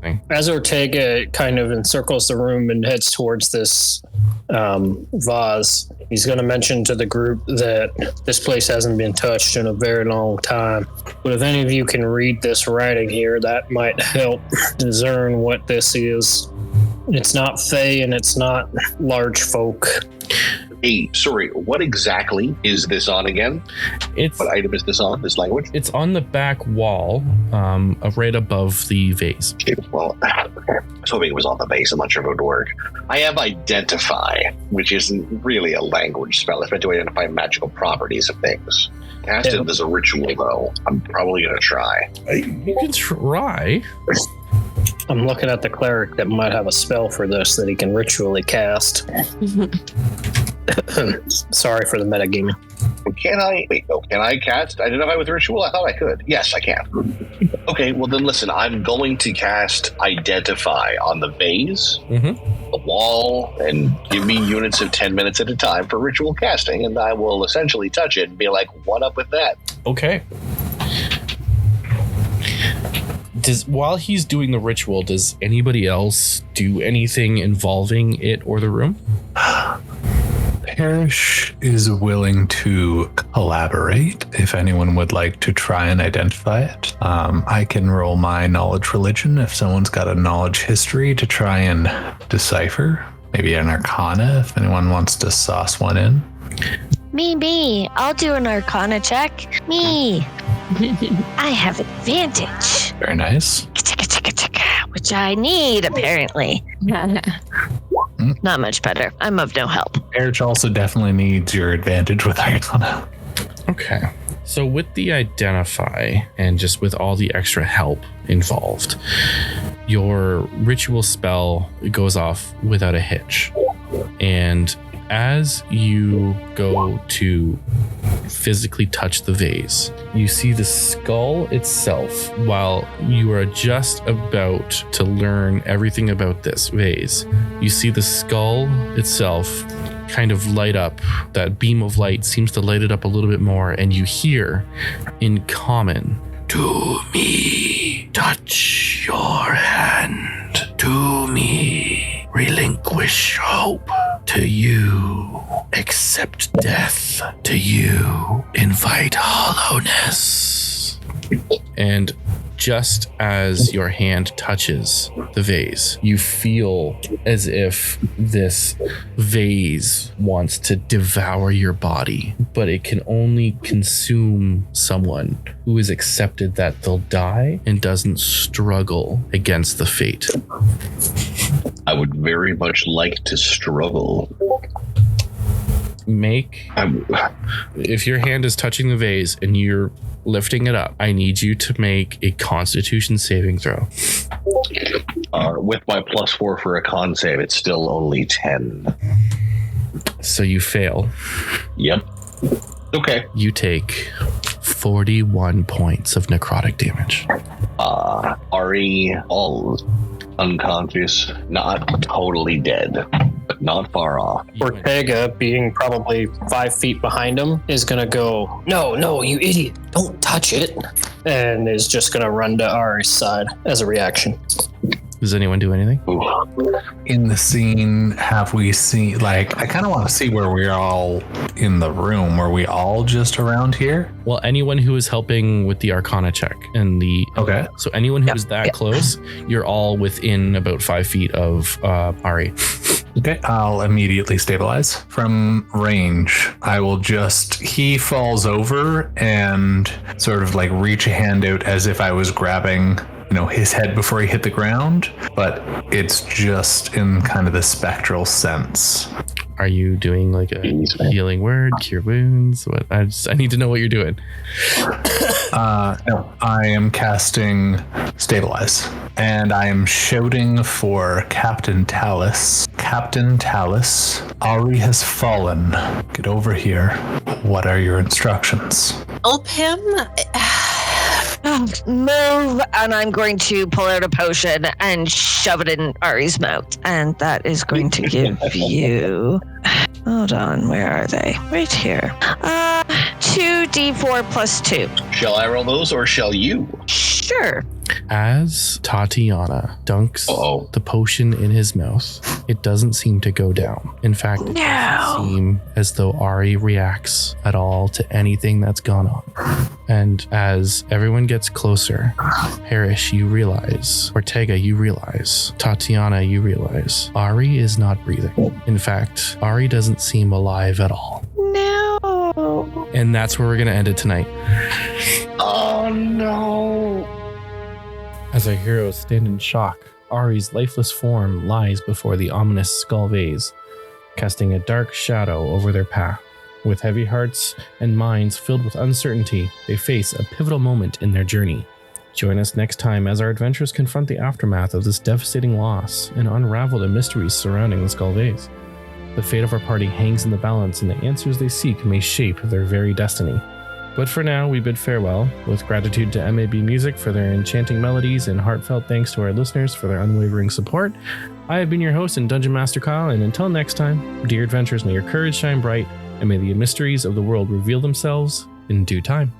Ortega kind of encircles the room and heads towards this vase, he's going to mention to the group that this place hasn't been touched in a very long time. But if any of you can read this writing here, that might help discern what this is. It's not Fae and it's not large folk. Hey, sorry, what exactly is this on again? What item is this on, this language? It's on the back wall, right above the vase. Okay, well, I was hoping it was on the vase. I'm not sure if it would work. I have Identify, which isn't really a language spell. It's meant to identify magical properties of things. Cast it as a ritual, though. I'm probably going to try. You can try. I'm looking at the cleric that might have a spell for this that he can ritually cast. Sorry for the metagaming. Can I cast Identify with Ritual? I thought I could. Yes, I can. Okay, well then listen, I'm going to cast Identify on the vase, the wall, and give me units of 10 minutes at a time for ritual casting, and I will essentially touch it and be like, what up with that? Okay. While he's doing the ritual, does anybody else do anything involving it or the room? Parrish is willing to collaborate if anyone would like to try and identify it. I can roll my knowledge religion if someone's got a knowledge history to try and decipher. Maybe an arcana if anyone wants to sauce one in. Me. I'll do an arcana check. Me. I have advantage. Very nice. Which I need, apparently. Not much better. I'm of no help. Parrish also definitely needs your advantage with arcana. Okay. So with the Identify and just with all the extra help involved, your ritual spell goes off without a hitch. And as you go to physically touch the vase, you see the skull itself. While you are just about to learn everything about this vase, you see the skull itself kind of light up. That beam of light seems to light it up a little bit more, and you hear in common, "To me, touch your hand. To me, relinquish hope. To you, accept death. To you, invite hollowness." And just as your hand touches the vase, you feel as if this vase wants to devour your body, but it can only consume someone who has accepted that they'll die and doesn't struggle against the fate. I would very much like to struggle. if your hand is touching the vase and you're lifting it up, I need you to make a Constitution saving throw. With my +4 for a con save, it's still only 10. So you fail. Yep. Okay. You take 41 points of necrotic damage. Ari, all unconscious, not totally dead, but not far off. Ortega, being probably 5 feet behind him, is going to go, no, you idiot, don't touch it. And is just going to run to Ari's side as a reaction. Does anyone do anything? In the scene, have we seen, like, I kind of want to see where we're all in the room. Are we all just around here? Well, anyone who is helping with the Arcana check and the... Okay. So anyone who is that close, you're all within about 5 feet of Ari. Okay, I'll immediately stabilize. From range, I will he falls over and sort of like reach a hand out as if I was grabbing, his head before he hit the ground, but it's just in kind of the spectral sense. Are you doing like a healing word, cure wounds? What? I need to know what you're doing. No, I am casting Stabilize, and I am shouting for Captain Talus. Captain Talus, Ari has fallen. Get over here. What are your instructions? Help him. Move, and I'm going to pull out a potion and shove it in Ari's mouth, and that is going to give you... Hold on, where are they? Right here. 2d4 plus 2. Shall I roll those, or shall you? Sure. As Tatiana dunks the potion in his mouth, it doesn't seem to go down. In fact, it doesn't seem as though Ari reacts at all to anything that's gone on. And as everyone gets closer, Parrish, you realize, Ortega, you realize, Tatiana, you realize, Ari is not breathing. In fact, Ari doesn't seem alive at all. No. And that's where we're going to end it tonight. Oh, no. As our heroes stand in shock, Ari's lifeless form lies before the ominous skull vase, casting a dark shadow over their path. With heavy hearts and minds filled with uncertainty, they face a pivotal moment in their journey. Join us next time as our adventurers confront the aftermath of this devastating loss and unravel the mysteries surrounding the skull vase. The fate of our party hangs in the balance, and the answers they seek may shape their very destiny. But for now, we bid farewell, with gratitude to MAB Music for their enchanting melodies and heartfelt thanks to our listeners for their unwavering support. I have been your host and Dungeon Master Kyle, and until next time, dear adventurers, may your courage shine bright, and may the mysteries of the world reveal themselves in due time.